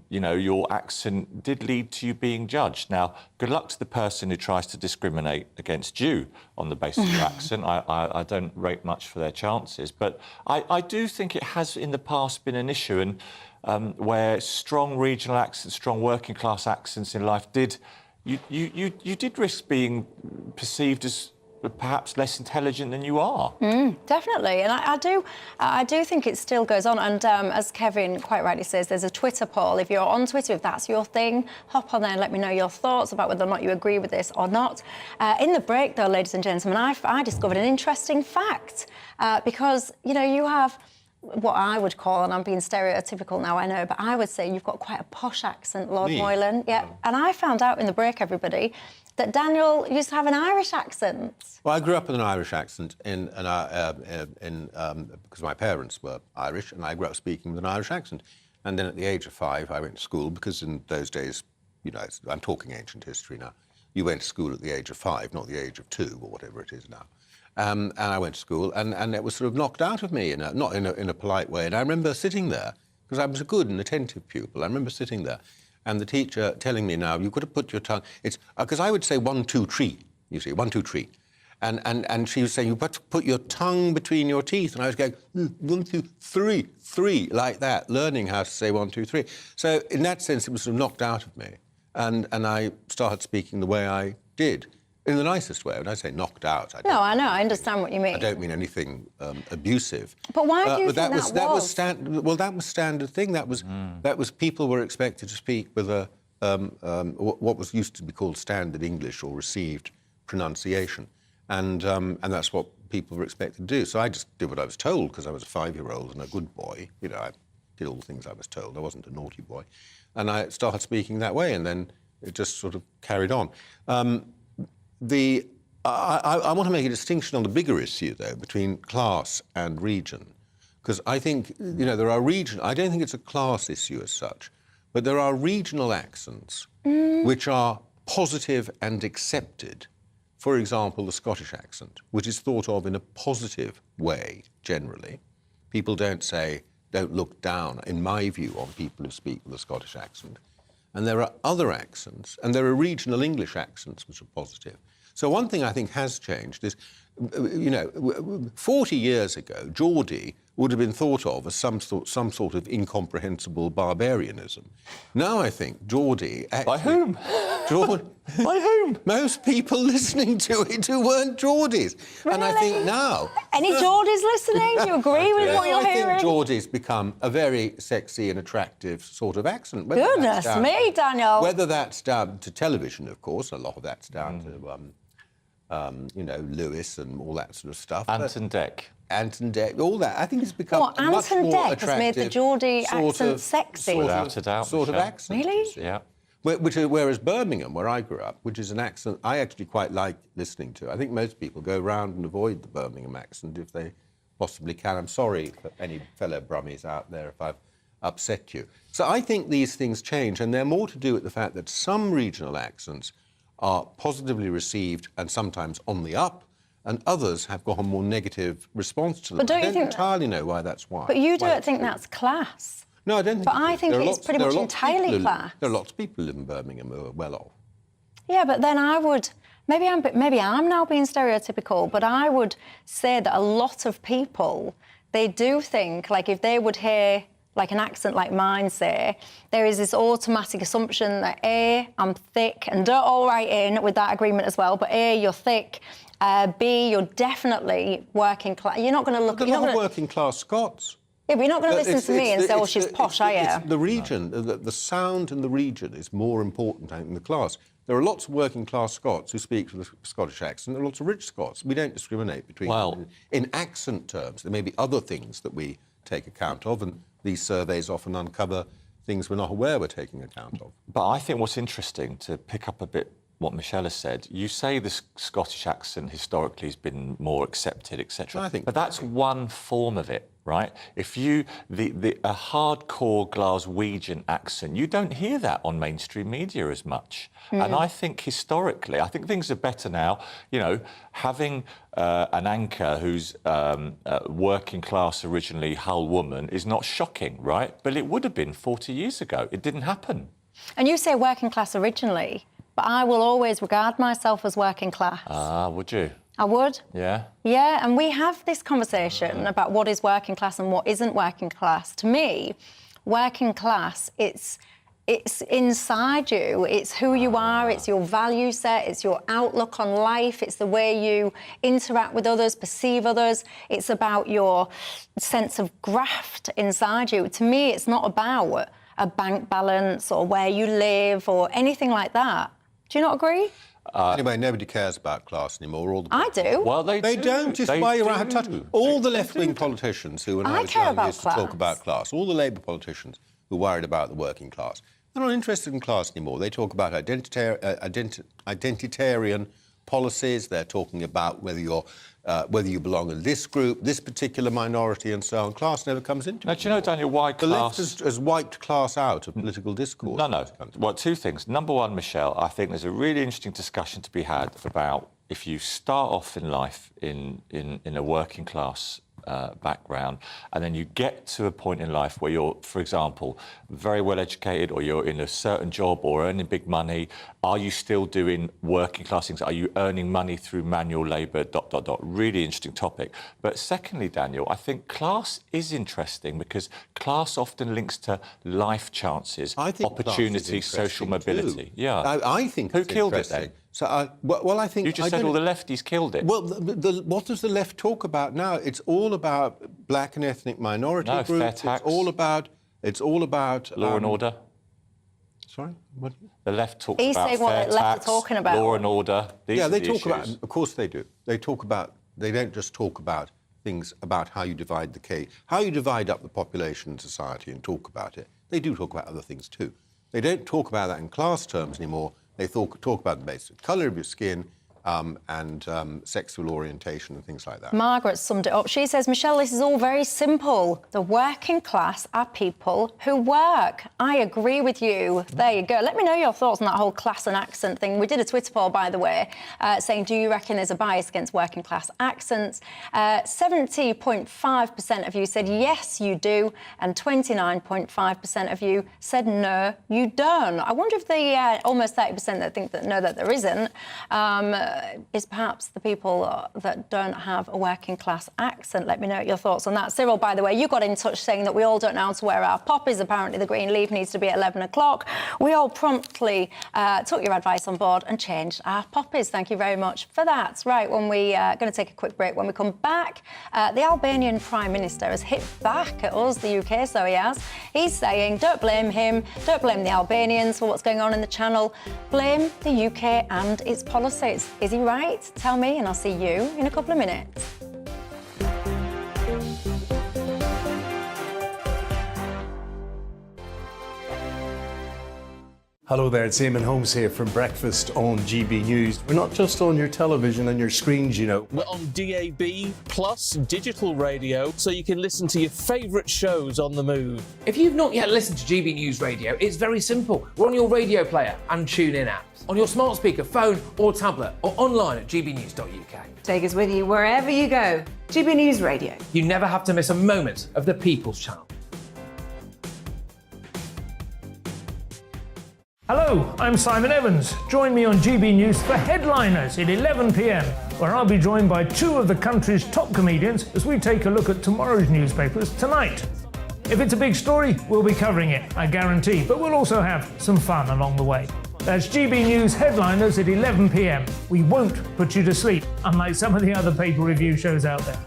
Speaker 15: your accent did lead to you being judged. Now, good luck to the person who tries to discriminate against you on the basis of your accent. I don't rate much for their chances. But I do think it has in the past been an issue, and where strong regional accents, strong working class accents in life you did risk being perceived as perhaps less intelligent than you are.
Speaker 5: Definitely, and I do think it still goes on. And as Kevin quite rightly says, there's a Twitter poll. If you're on Twitter, if that's your thing, hop on there and let me know your thoughts about whether or not you agree with this or not. In the break, though, ladies and gentlemen, I discovered an interesting fact because you have what I would call, and I'm being stereotypical now, I know, but I would say you've got quite a posh accent, Lord Moylan. Yeah, and I found out in the break, everybody, that Daniel used to have an Irish accent.
Speaker 14: Well, I grew up with an Irish accent because my parents were Irish, and I grew up speaking with an Irish accent. And then at the age of 5, I went to school, because in those days, I'm talking ancient history now, you went to school at the age of 5, not the age of 2 or whatever it is now. And I went to school, and it was sort of knocked out of me, not in a polite way. And I remember sitting there, because I was a good and attentive pupil. I remember sitting there, and the teacher telling me, now, you've got to put your tongue... It's because I would say 1, 2, 3, you see, 1, 2, 3. And she was saying, you've got to put your tongue between your teeth. And I was going, 1, 2, 3, 3, like that, learning how to say 1, 2, 3. So in that sense, it was sort of knocked out of me. And I started speaking the way I did. In the nicest way. When I say knocked out,
Speaker 5: I know. I understand what you mean.
Speaker 14: I don't mean anything abusive.
Speaker 5: But why do you think
Speaker 14: that was? That was standard thing. That was people were expected to speak with a what was used to be called standard English or received pronunciation, and that's what people were expected to do. So I just did what I was told, because I was a 5-year-old and a good boy. I did all the things I was told. I wasn't a naughty boy, and I started speaking that way, and then it just sort of carried on. I want to make a distinction on the bigger issue, though, between class and region, because I think, there are I don't think it's a class issue as such, but there are regional accents which are positive and accepted. For example, the Scottish accent, which is thought of in a positive way, generally. People don't look down, in my view, on people who speak with a Scottish accent. And there are other accents, and there are regional English accents which are positive. So one thing I think has changed is, 40 years ago, Geordie would have been thought of as some sort of incomprehensible barbarianism. Now I think Geordie...
Speaker 15: By whom? By whom?
Speaker 14: Most people listening to it who weren't Geordies.
Speaker 5: Really?
Speaker 14: And I think now...
Speaker 5: Any Geordies listening? Do you agree with what you're hearing?
Speaker 14: I think Geordie's become a very sexy and attractive sort of accent.
Speaker 5: Goodness me, Daniel.
Speaker 14: Whether that's down to television, of course, a lot of that's down to... Lewis and all that sort of stuff.
Speaker 15: Anton Deck,
Speaker 14: all that. I think it's become much more attractive.
Speaker 5: Anton Deck has made the Geordie accent sexy.
Speaker 15: Without a doubt,
Speaker 14: sort of accent.
Speaker 5: Really?
Speaker 15: Yeah.
Speaker 14: Whereas Birmingham, where I grew up, which is an accent I actually quite like listening to. I think most people go around and avoid the Birmingham accent if they possibly can. I'm sorry for any fellow Brummies out there if I've upset you. So I think these things change, and they're more to do with the fact that some regional accents are positively received and sometimes on the up, and others have got a more negative response to them.
Speaker 5: But don't you
Speaker 14: I don't entirely know why that's why.
Speaker 5: But you don't think that's class?
Speaker 14: No, I don't think
Speaker 5: But I think it's pretty much entirely class.
Speaker 14: There are lots of people who live in Birmingham who are well off.
Speaker 5: Yeah, but then I would... Maybe I'm now being stereotypical, but I would say that a lot of people, they do think, like, if they would hear... like an accent like mine, say, there is this automatic assumption that A, I'm thick, and don't all write in with that agreement as well, but A, you're thick, B, you're definitely working class. You're not going to look...
Speaker 14: There are a lot of working class Scots.
Speaker 5: Yeah, but you're not going to listen to me and say, oh, she's posh, are you?
Speaker 14: The region, the sound in the region is more important than the class. There are lots of working class Scots who speak with a Scottish accent. There are lots of rich Scots. We don't discriminate between them. In accent terms, there may be other things that we take account of, and these surveys often uncover things we're not aware we're taking account of.
Speaker 15: But I think what's interesting, to pick up a bit what Michelle has said. You say the Scottish accent historically has been more accepted, etc. But that's one form of it, right? If you a hardcore Glaswegian accent, you don't hear that on mainstream media as much. And I think historically, I think things are better now. You know, having an anchor who's working class originally, Hull woman, is not shocking, right? But it would have been 40 years ago. It didn't happen.
Speaker 5: And you say working class originally, but I will always regard myself as working class.
Speaker 15: Ah, would you?
Speaker 5: I would.
Speaker 15: Yeah?
Speaker 5: Yeah, and we have this conversation about what is working class and what isn't working class. To me, working class, it's inside you. It's who you are, it's your value set, it's your outlook on life, it's the way you interact with others, perceive others. It's about your sense of graft inside you. To me, it's not about a bank balance or where you live or anything like that. Do you not agree?
Speaker 14: Anyway, nobody cares about class anymore.
Speaker 5: I do.
Speaker 15: Well, they
Speaker 14: don't. It's why you're out of touch. All the left-wing politicians who, when I was young, used to talk about class, all the Labour politicians who worried about the working class, they're not interested in class anymore. They talk about identitarian policies. They're talking about whether you belong in this group, this particular minority, and so on. Class never comes into it.
Speaker 15: Now, do you know, Daniel, why
Speaker 14: the left has wiped class out of political discourse?
Speaker 15: No. Well, two things. Number one, Michelle, I think there's a really interesting discussion to be had about if you start off in life in a working class background, and then you get to a point in life where you're, for example, very well educated, or you're in a certain job or earning big money. Are you still doing working class things? Are you earning money through manual labour, ... Really interesting topic. But secondly, Daniel, I think class is interesting because class often links to life chances, opportunity, social mobility.
Speaker 14: Too.
Speaker 15: Yeah.
Speaker 14: I think
Speaker 15: Who killed it then?
Speaker 14: So, I think...
Speaker 15: You just said all the lefties killed it.
Speaker 14: Well, what does the left talk about now? It's all about black and ethnic minority groups.
Speaker 15: Fair tax.
Speaker 14: It's all about...
Speaker 15: Law and order.
Speaker 14: Sorry? What?
Speaker 15: The left talks
Speaker 5: He's
Speaker 15: about
Speaker 5: saying
Speaker 15: fair
Speaker 5: what the left
Speaker 15: tax,
Speaker 5: are talking about.
Speaker 15: law and order. These
Speaker 14: yeah,
Speaker 15: are
Speaker 14: they
Speaker 15: the
Speaker 14: talk
Speaker 15: issues.
Speaker 14: about... Of course they do. They talk about... They don't just talk about things about how you divide how you divide up the population in society and talk about it. They do talk about other things too. They don't talk about that in class terms anymore. They talk about the basic colour of your skin and sexual orientation and things like that.
Speaker 5: Margaret summed it up. She says, Michelle, this is all very simple. The working class are people who work. I agree with you. There you go. Let me know your thoughts on that whole class and accent thing. We did a Twitter poll, by the way, saying, do you reckon there's a bias against working class accents? 70.5% of you said, yes, you do. And 29.5% of you said, no, you don't. I wonder if the almost 30% that think that no, that there isn't, is perhaps the people that don't have a working class accent. Let me know your thoughts on that. Cyril, by the way, you got in touch saying that we all don't know how to wear our poppies. Apparently the green leaf needs to be at 11 o'clock. We all promptly took your advice on board and changed our poppies. Thank you very much for that. Right, when we are going to take a quick break. When we come back, the Albanian Prime Minister has hit back at us, the UK, so he has. He's saying, don't blame him, don't blame the Albanians for what's going on in the Channel, blame the UK and its policies. Is he right? Tell me, and I'll see you in a couple of minutes.
Speaker 21: Hello there, it's Eamon Holmes here from Breakfast on GB News. We're not just on your television and your screens, you know.
Speaker 3: We're on DAB plus digital radio, so you can listen to your favourite shows on the move.
Speaker 8: If you've not yet listened to GB News Radio, it's very simple. We're on your radio player and TuneIn apps, on your smart speaker, phone or tablet, or online at gbnews.uk.
Speaker 23: Take us with you wherever you go. GB News Radio.
Speaker 8: You never have to miss a moment of the People's Channel.
Speaker 24: Hello, I'm Simon Evans. Join me on GB News for Headliners at 11 p.m, where I'll be joined by two of the country's top comedians as we take a look at tomorrow's newspapers tonight. If it's a big story, we'll be covering it, I guarantee, but we'll also have some fun along the way. That's GB News Headliners at 11 p.m. We won't put you to sleep, unlike some of the other paper review shows out there.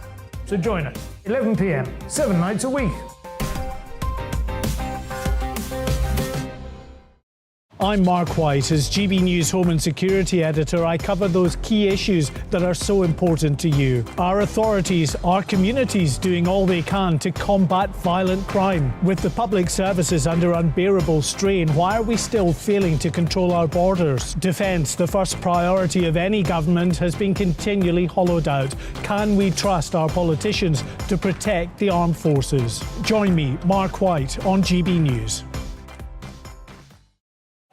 Speaker 24: So join us, 11 p.m, 7 nights a week.
Speaker 20: I'm Mark White. As GB News Home and Security Editor, I cover those key issues that are so important to you. Our authorities, our communities doing all they can to combat violent crime. With the public services under unbearable strain, why are we still failing to control our borders? Defence, the first priority of any government, has been continually hollowed out. Can we trust our politicians to protect the armed forces? Join me, Mark White, on GB News.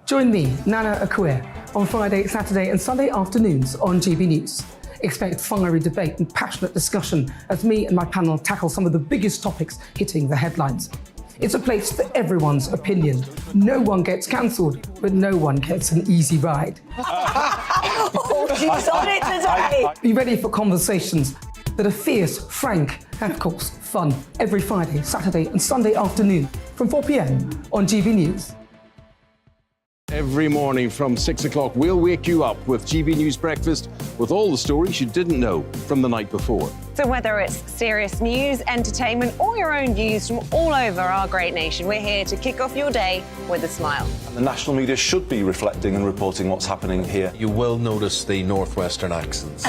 Speaker 4: Join me, Nana Akue, on Friday, Saturday and Sunday afternoons on GB News. Expect fiery debate and passionate discussion as me and my panel tackle some of the biggest topics hitting the headlines. It's a place for everyone's opinion. No one gets cancelled, but no one gets an easy ride.
Speaker 23: Oh, she's on it today.
Speaker 4: Be ready for conversations that are fierce, frank, and of course, fun every Friday, Saturday and Sunday afternoon from 4 p.m. on GB News.
Speaker 6: Every morning from 6 o'clock, we'll wake you up with GB News Breakfast with all the stories you didn't know from the night before.
Speaker 18: So whether it's serious news, entertainment, or your own views from all over our great nation, we're here to kick off your day with a smile.
Speaker 7: The national media should be reflecting and reporting what's happening here.
Speaker 10: You will notice the northwestern accents.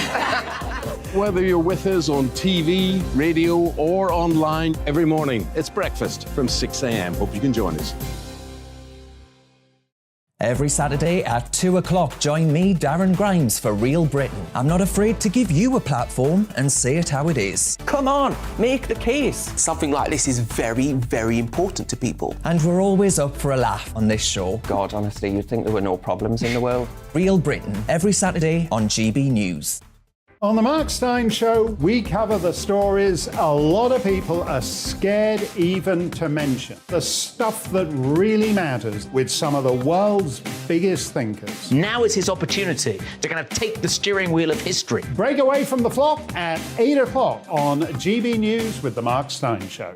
Speaker 6: Whether you're with us on TV, radio, or online, every morning, it's breakfast from 6 a.m. Hope you can join us.
Speaker 9: Every Saturday at 2 o'clock, join me, Darren Grimes, for Real Britain. I'm not afraid to give you a platform and say it how it is.
Speaker 25: Come on, make the case. Something like this is very, very important to people.
Speaker 9: And we're always up for a laugh on this show.
Speaker 25: God, honestly, you'd think there were no problems in the world.
Speaker 9: Real Britain, every Saturday on GB News.
Speaker 26: On the Mark Steyn Show, we cover the stories a lot of people are scared even to mention. The stuff that really matters with some of the world's biggest thinkers.
Speaker 27: Now is his opportunity to kind of take the steering wheel of history.
Speaker 26: Break away from the flock at 8 o'clock on GB News with the Mark Steyn Show.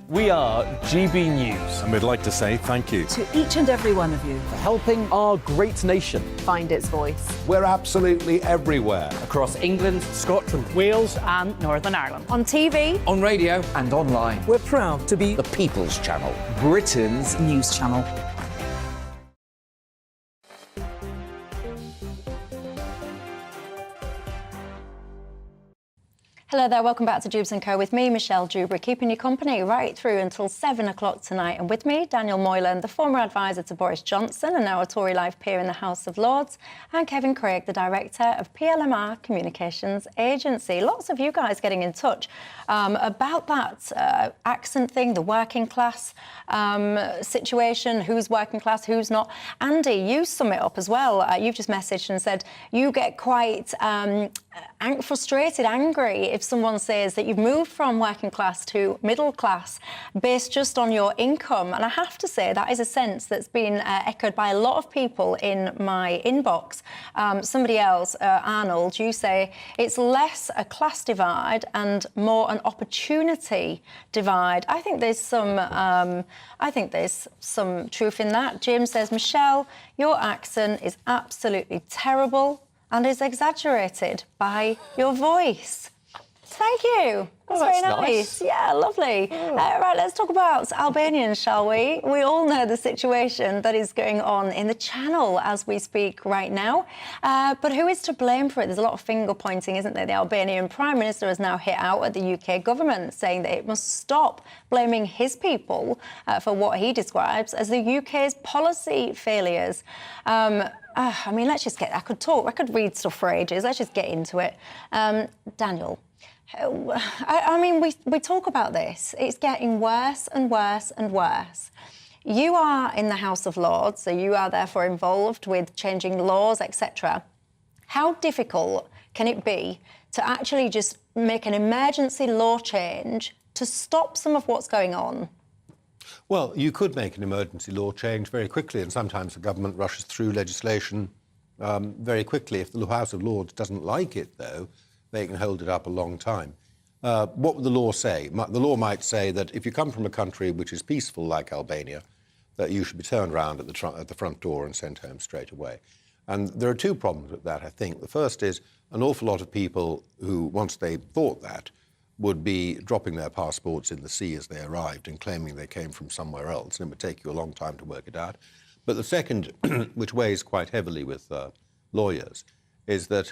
Speaker 28: We are GB News.
Speaker 7: And we'd like to say thank you
Speaker 23: to each and every one of you
Speaker 28: for helping our great nation
Speaker 18: find its voice.
Speaker 1: We're absolutely everywhere.
Speaker 27: Across England,
Speaker 20: Scotland, Wales,
Speaker 22: and Northern Ireland.
Speaker 18: On TV,
Speaker 8: on radio, and online.
Speaker 20: We're proud to be
Speaker 27: the People's Channel,
Speaker 23: Britain's news channel.
Speaker 5: Hello there, welcome back to Dewbs & Co with me, Michelle Dewberry, keeping you company right through until 7 o'clock tonight. And with me, Daniel Moylan, the former advisor to Boris Johnson and now a Tory life peer in the House of Lords, and Kevin Craig, the director of PLMR Communications Agency. Lots of you guys getting in touch about that accent thing, the working class situation, who's working class, who's not. Andy, you sum it up as well. You've just messaged and said you get quite frustrated, angry if someone says that you've moved from working class to middle class based just on your income. And I have to say that is a sense that's been echoed by a lot of people in my inbox. Somebody else, Arnold, you say it's less a class divide and more an opportunity divide. I think there's some truth in that. Jim says, Michelle, your accent is absolutely terrible and is exaggerated by your voice. Thank you. That's very nice. Yeah, lovely. Right, let's talk about Albanians, shall we? We all know the situation that is going on in the Channel as we speak right now. But who is to blame for it? There's a lot of finger pointing, isn't there? The Albanian Prime Minister has now hit out at the UK government, saying that it must stop blaming his people for what he describes as the UK's policy failures. I mean, let's just I could read stuff for ages. Let's just get into it. Daniel, I mean, we talk about this. It's getting worse and worse and worse. You are in the House of Lords, so you are therefore involved with changing laws, etc. How difficult can it be to actually just make an emergency law change to stop some of what's going on?
Speaker 14: Well, you could make an emergency law change very quickly, and sometimes the government rushes through legislation very quickly. If the House of Lords doesn't like it, though, they can hold it up a long time. What would the law say? The law might say that if you come from a country which is peaceful, like Albania, that you should be turned around at the front door and sent home straight away. And there are two problems with that, I think. The first is an awful lot of people who, once they thought that, would be dropping their passports in the sea as they arrived and claiming they came from somewhere else, and it would take you a long time to work it out. But the second, which weighs quite heavily with lawyers, is that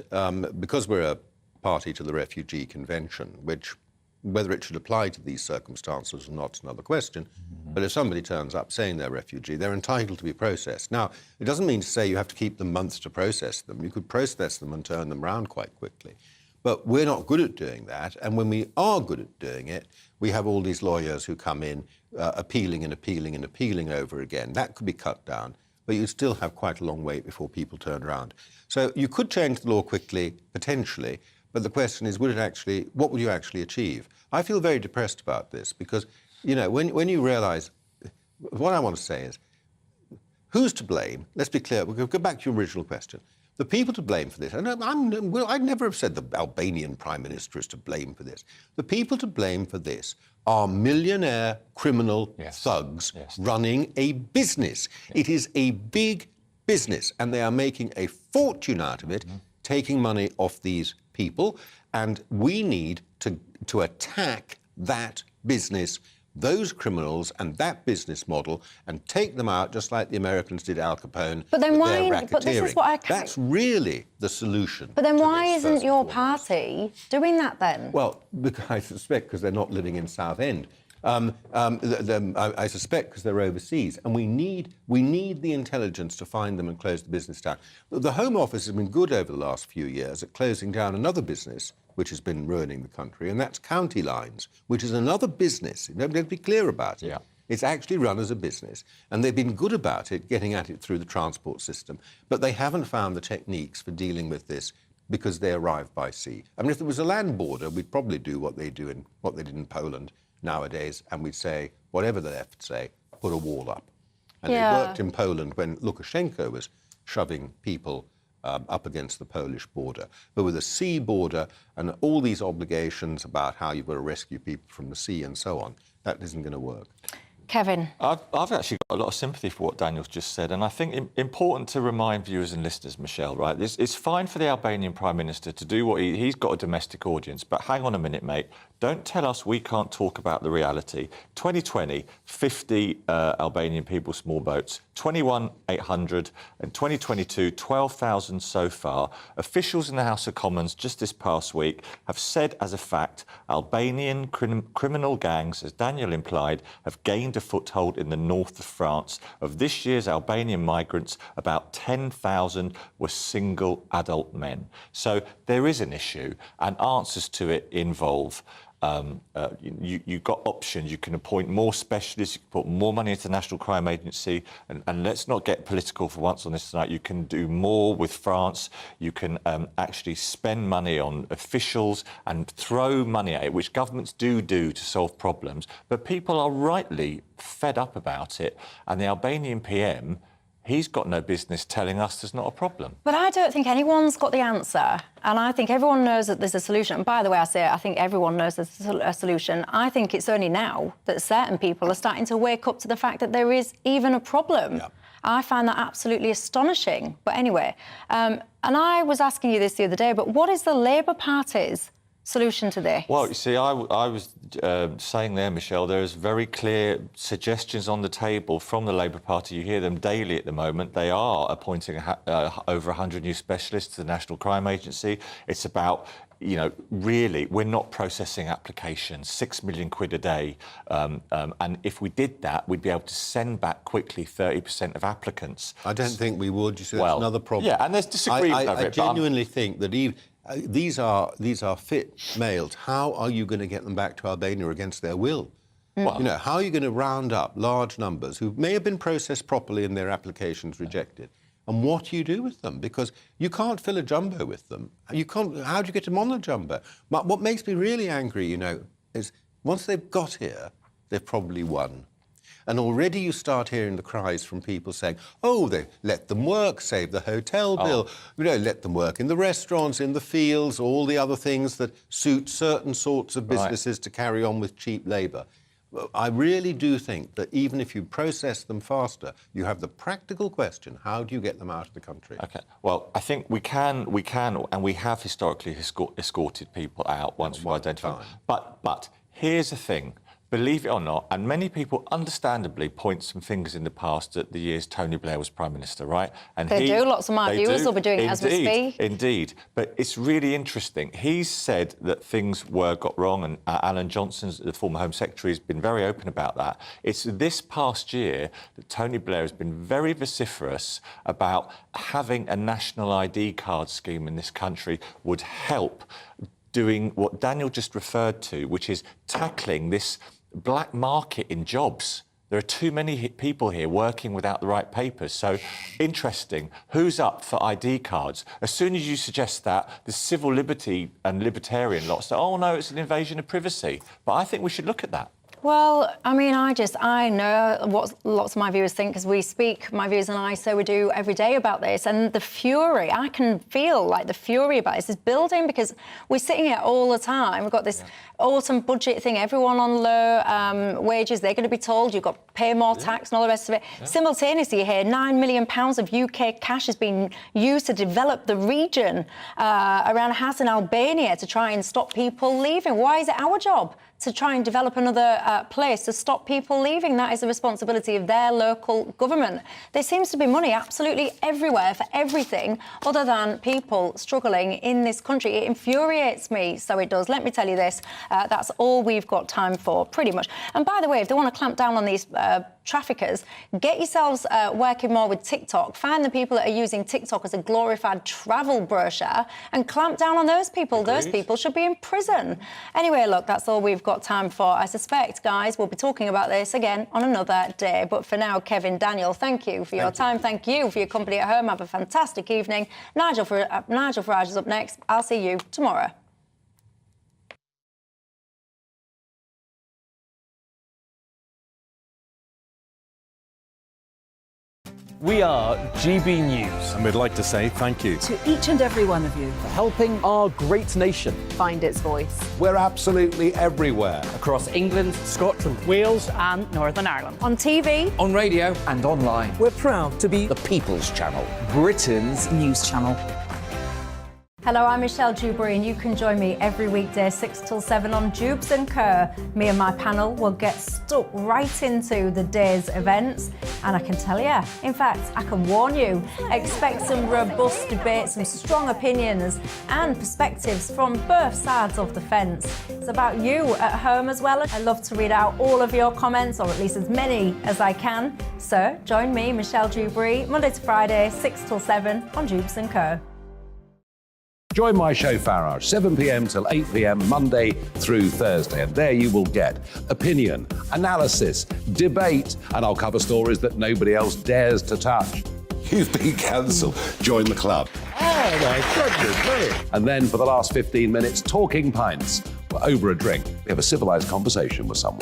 Speaker 14: because we're a party to the Refugee Convention, which whether it should apply to these circumstances or not is another question, but if somebody turns up saying they're a refugee, they're entitled to be processed. Now, it doesn't mean to say you have to keep them months to process them. You could process them and turn them around quite quickly. But we're not good at doing that, and when we are good at doing it, we have all these lawyers who come in appealing and appealing and appealing over again. That could be cut down, but you still have quite a long wait before people turn around. So you could change the law quickly, potentially, but the question is, what would you actually achieve? I feel very depressed about this because, you know, when you realise, what I want to say is, who's to blame? Let's be clear. We'll go back to your original question. The people to blame for this, and I'd never have said the Albanian Prime Minister is to blame for this. The people to blame for this are millionaire criminal thugs running a business. It is a big business, and they are making a fortune out of it, taking money off these people, and we need to attack that business, those criminals and that business model, and take them out just like the Americans did Al Capone.
Speaker 5: But then
Speaker 14: with
Speaker 5: why?
Speaker 14: their
Speaker 5: But this is what I can't.
Speaker 14: That's really the solution.
Speaker 5: But then why isn't your party doing that then?
Speaker 14: Well, I suspect because they're not living in Southend. I suspect because they're overseas, and we need the intelligence to find them and close the business down. The Home Office has been good over the last few years at closing down another business which has been ruining the country, and that's County Lines, which is another business. Let's be clear about it. Yeah. It's actually run as a business, and they've been good about it, getting at it through the transport system, but they haven't found the techniques for dealing with this because they arrive by sea. I mean, if there was a land border, we'd probably do what they did in Poland nowadays, and we'd say, whatever the left say, put a wall up. And it worked in Poland when Lukashenko was shoving people up against the Polish border. But with a sea border and all these obligations about how you've got to rescue people from the sea and so on, that isn't going to work.
Speaker 5: Kevin.
Speaker 2: I've actually got a lot of sympathy for what Daniel's just said, and I think important to remind viewers and listeners, Michelle, right, it's fine for the Albanian Prime Minister to do what he's got a domestic audience, but hang on a minute, mate. Don't tell us we can't talk about the reality. 2020, 50 Albanian people, small boats, 21,800. In 2022, 12,000 so far. Officials in the House of Commons just this past week have said as a fact Albanian criminal gangs, as Daniel implied, have gained a foothold in the north of France. Of this year's Albanian migrants, about 10,000 were single adult men. So there is an issue, and answers to it involve you've got options. You can appoint more specialists, you can put more money into the National Crime Agency, and let's not get political for once on this tonight. You can do more with France. You can actually spend money on officials and throw money at it, which governments do to solve problems. But people are rightly fed up about it, and the Albanian PM, he's got no business telling us there's not a problem.
Speaker 5: But I don't think anyone's got the answer. And I think everyone knows that there's a solution. And by the way, I think everyone knows there's a solution. I think it's only now that certain people are starting to wake up to the fact that there is even a problem. Yeah. I find that absolutely astonishing. But anyway, and I was asking you this the other day, but what is the Labour Party's solution to this?
Speaker 2: Well, you see, I was saying there, Michelle, there is very clear suggestions on the table from the Labour Party. You hear them daily at the moment. They are appointing over 100 new specialists to the National Crime Agency. It's about, you know, really, we're not processing applications, 6 million quid a day. And if we did that, we'd be able to send back quickly 30% of applicants.
Speaker 14: I don't think we would. You see, that's another problem.
Speaker 2: Yeah, and there's disagreement over it.
Speaker 14: I genuinely think that even these are fit males. How are you going to get them back to Albania against their will? Well, you know, how are you going to round up large numbers who may have been processed properly and their applications rejected? And what do you do with them? Because you can't fill a jumbo with them. You can't. How do you get them on the jumbo? But what makes me really angry, you know, is once they've got here, they've probably won. And already you start hearing the cries from people saying, oh, they let them work, save the hotel bill, you know, let them work in the restaurants, in the fields, all the other things that suit certain sorts of businesses to carry on with cheap labour. I really do think that even if you process them faster, you have the practical question, how do you get them out of the country?
Speaker 2: OK. Well, I think we can, and we have historically escorted people out once we've identified them. But here's the thing. believe it or not, and many people understandably point some fingers in the past at the years Tony Blair was Prime Minister, right? And
Speaker 5: They do. Lots of my viewers will be doing it as we speak.
Speaker 2: Indeed. But it's really interesting. He's said that things got wrong, and Alan Johnson, the former Home Secretary, has been very open about that. It's this past year that Tony Blair has been very vociferous about having a national ID card scheme in this country would help doing what Daniel just referred to, which is tackling this black market in jobs. There are too many people here working without the right papers. So, interesting. Who's up for ID cards? As soon as you suggest that, the civil liberty and libertarian lot say, oh, no, it's an invasion of privacy. But I think we should look at that.
Speaker 5: Well, I mean, I know what lots of my viewers think, because we speak, my viewers and I, so we do every day about this. And the fury, I can feel like the fury about this is building, because we're sitting here all the time. We've got this autumn budget thing, everyone on low wages, they're going to be told you've got to pay more tax and all the rest of it. Simultaneously here, £9 million of UK cash has been used to develop the region around Has in Albania to try and stop people leaving. Why is it our job to try and develop another place to stop people leaving? That is the responsibility of their local government. There seems to be money absolutely everywhere for everything other than people struggling in this country. It infuriates me, so it does. Let me tell you this, that's all we've got time for, pretty much. And by the way, if they want to clamp down on these traffickers, get yourselves working more with TikTok. Find the people that are using TikTok as a glorified travel brochure and clamp down on those people.
Speaker 2: Agreed.
Speaker 5: Those people should be in prison. Anyway, look, that's all we've got time for. I suspect, guys, we'll be talking about this again on another day. But for now, Kevin, Daniel, thank you for your time. Thank you for your company at home. Have a fantastic evening. Nigel Farage is up next. I'll see you tomorrow.
Speaker 28: We are GB News.
Speaker 10: And we'd like to say thank you
Speaker 23: To each and every one of you.
Speaker 28: for helping our great nation
Speaker 18: Find its voice.
Speaker 1: We're absolutely everywhere.
Speaker 28: across England, Scotland, Wales,
Speaker 22: And Northern Ireland.
Speaker 5: On TV,
Speaker 8: On radio.
Speaker 28: and online.
Speaker 23: We're proud to be
Speaker 28: The People's Channel, Britain's
Speaker 23: news channel.
Speaker 5: hello, I'm Michelle Dewberry, and you can join me every weekday 6 till 7 on Dewbs and Co. Me and my panel will get stuck right into the day's events, and I can tell you, in fact, I can warn you, expect some robust debate, some strong opinions and perspectives from both sides of the fence. It's about you at home as well. I love to read out all of your comments, or at least as many as I can. So join me, Michelle Dewberry, Monday to Friday, 6 till 7 on Dewbs and Co.
Speaker 1: Join my show Farage, 7 p.m. till 8 p.m. Monday through Thursday. And there you will get opinion, analysis, debate, and I'll cover stories that nobody else dares to touch. You've been cancelled. Join the club. Oh, my goodness me. And then for the last 15 minutes, talking pints. We're over a drink. We have a civilised conversation with someone.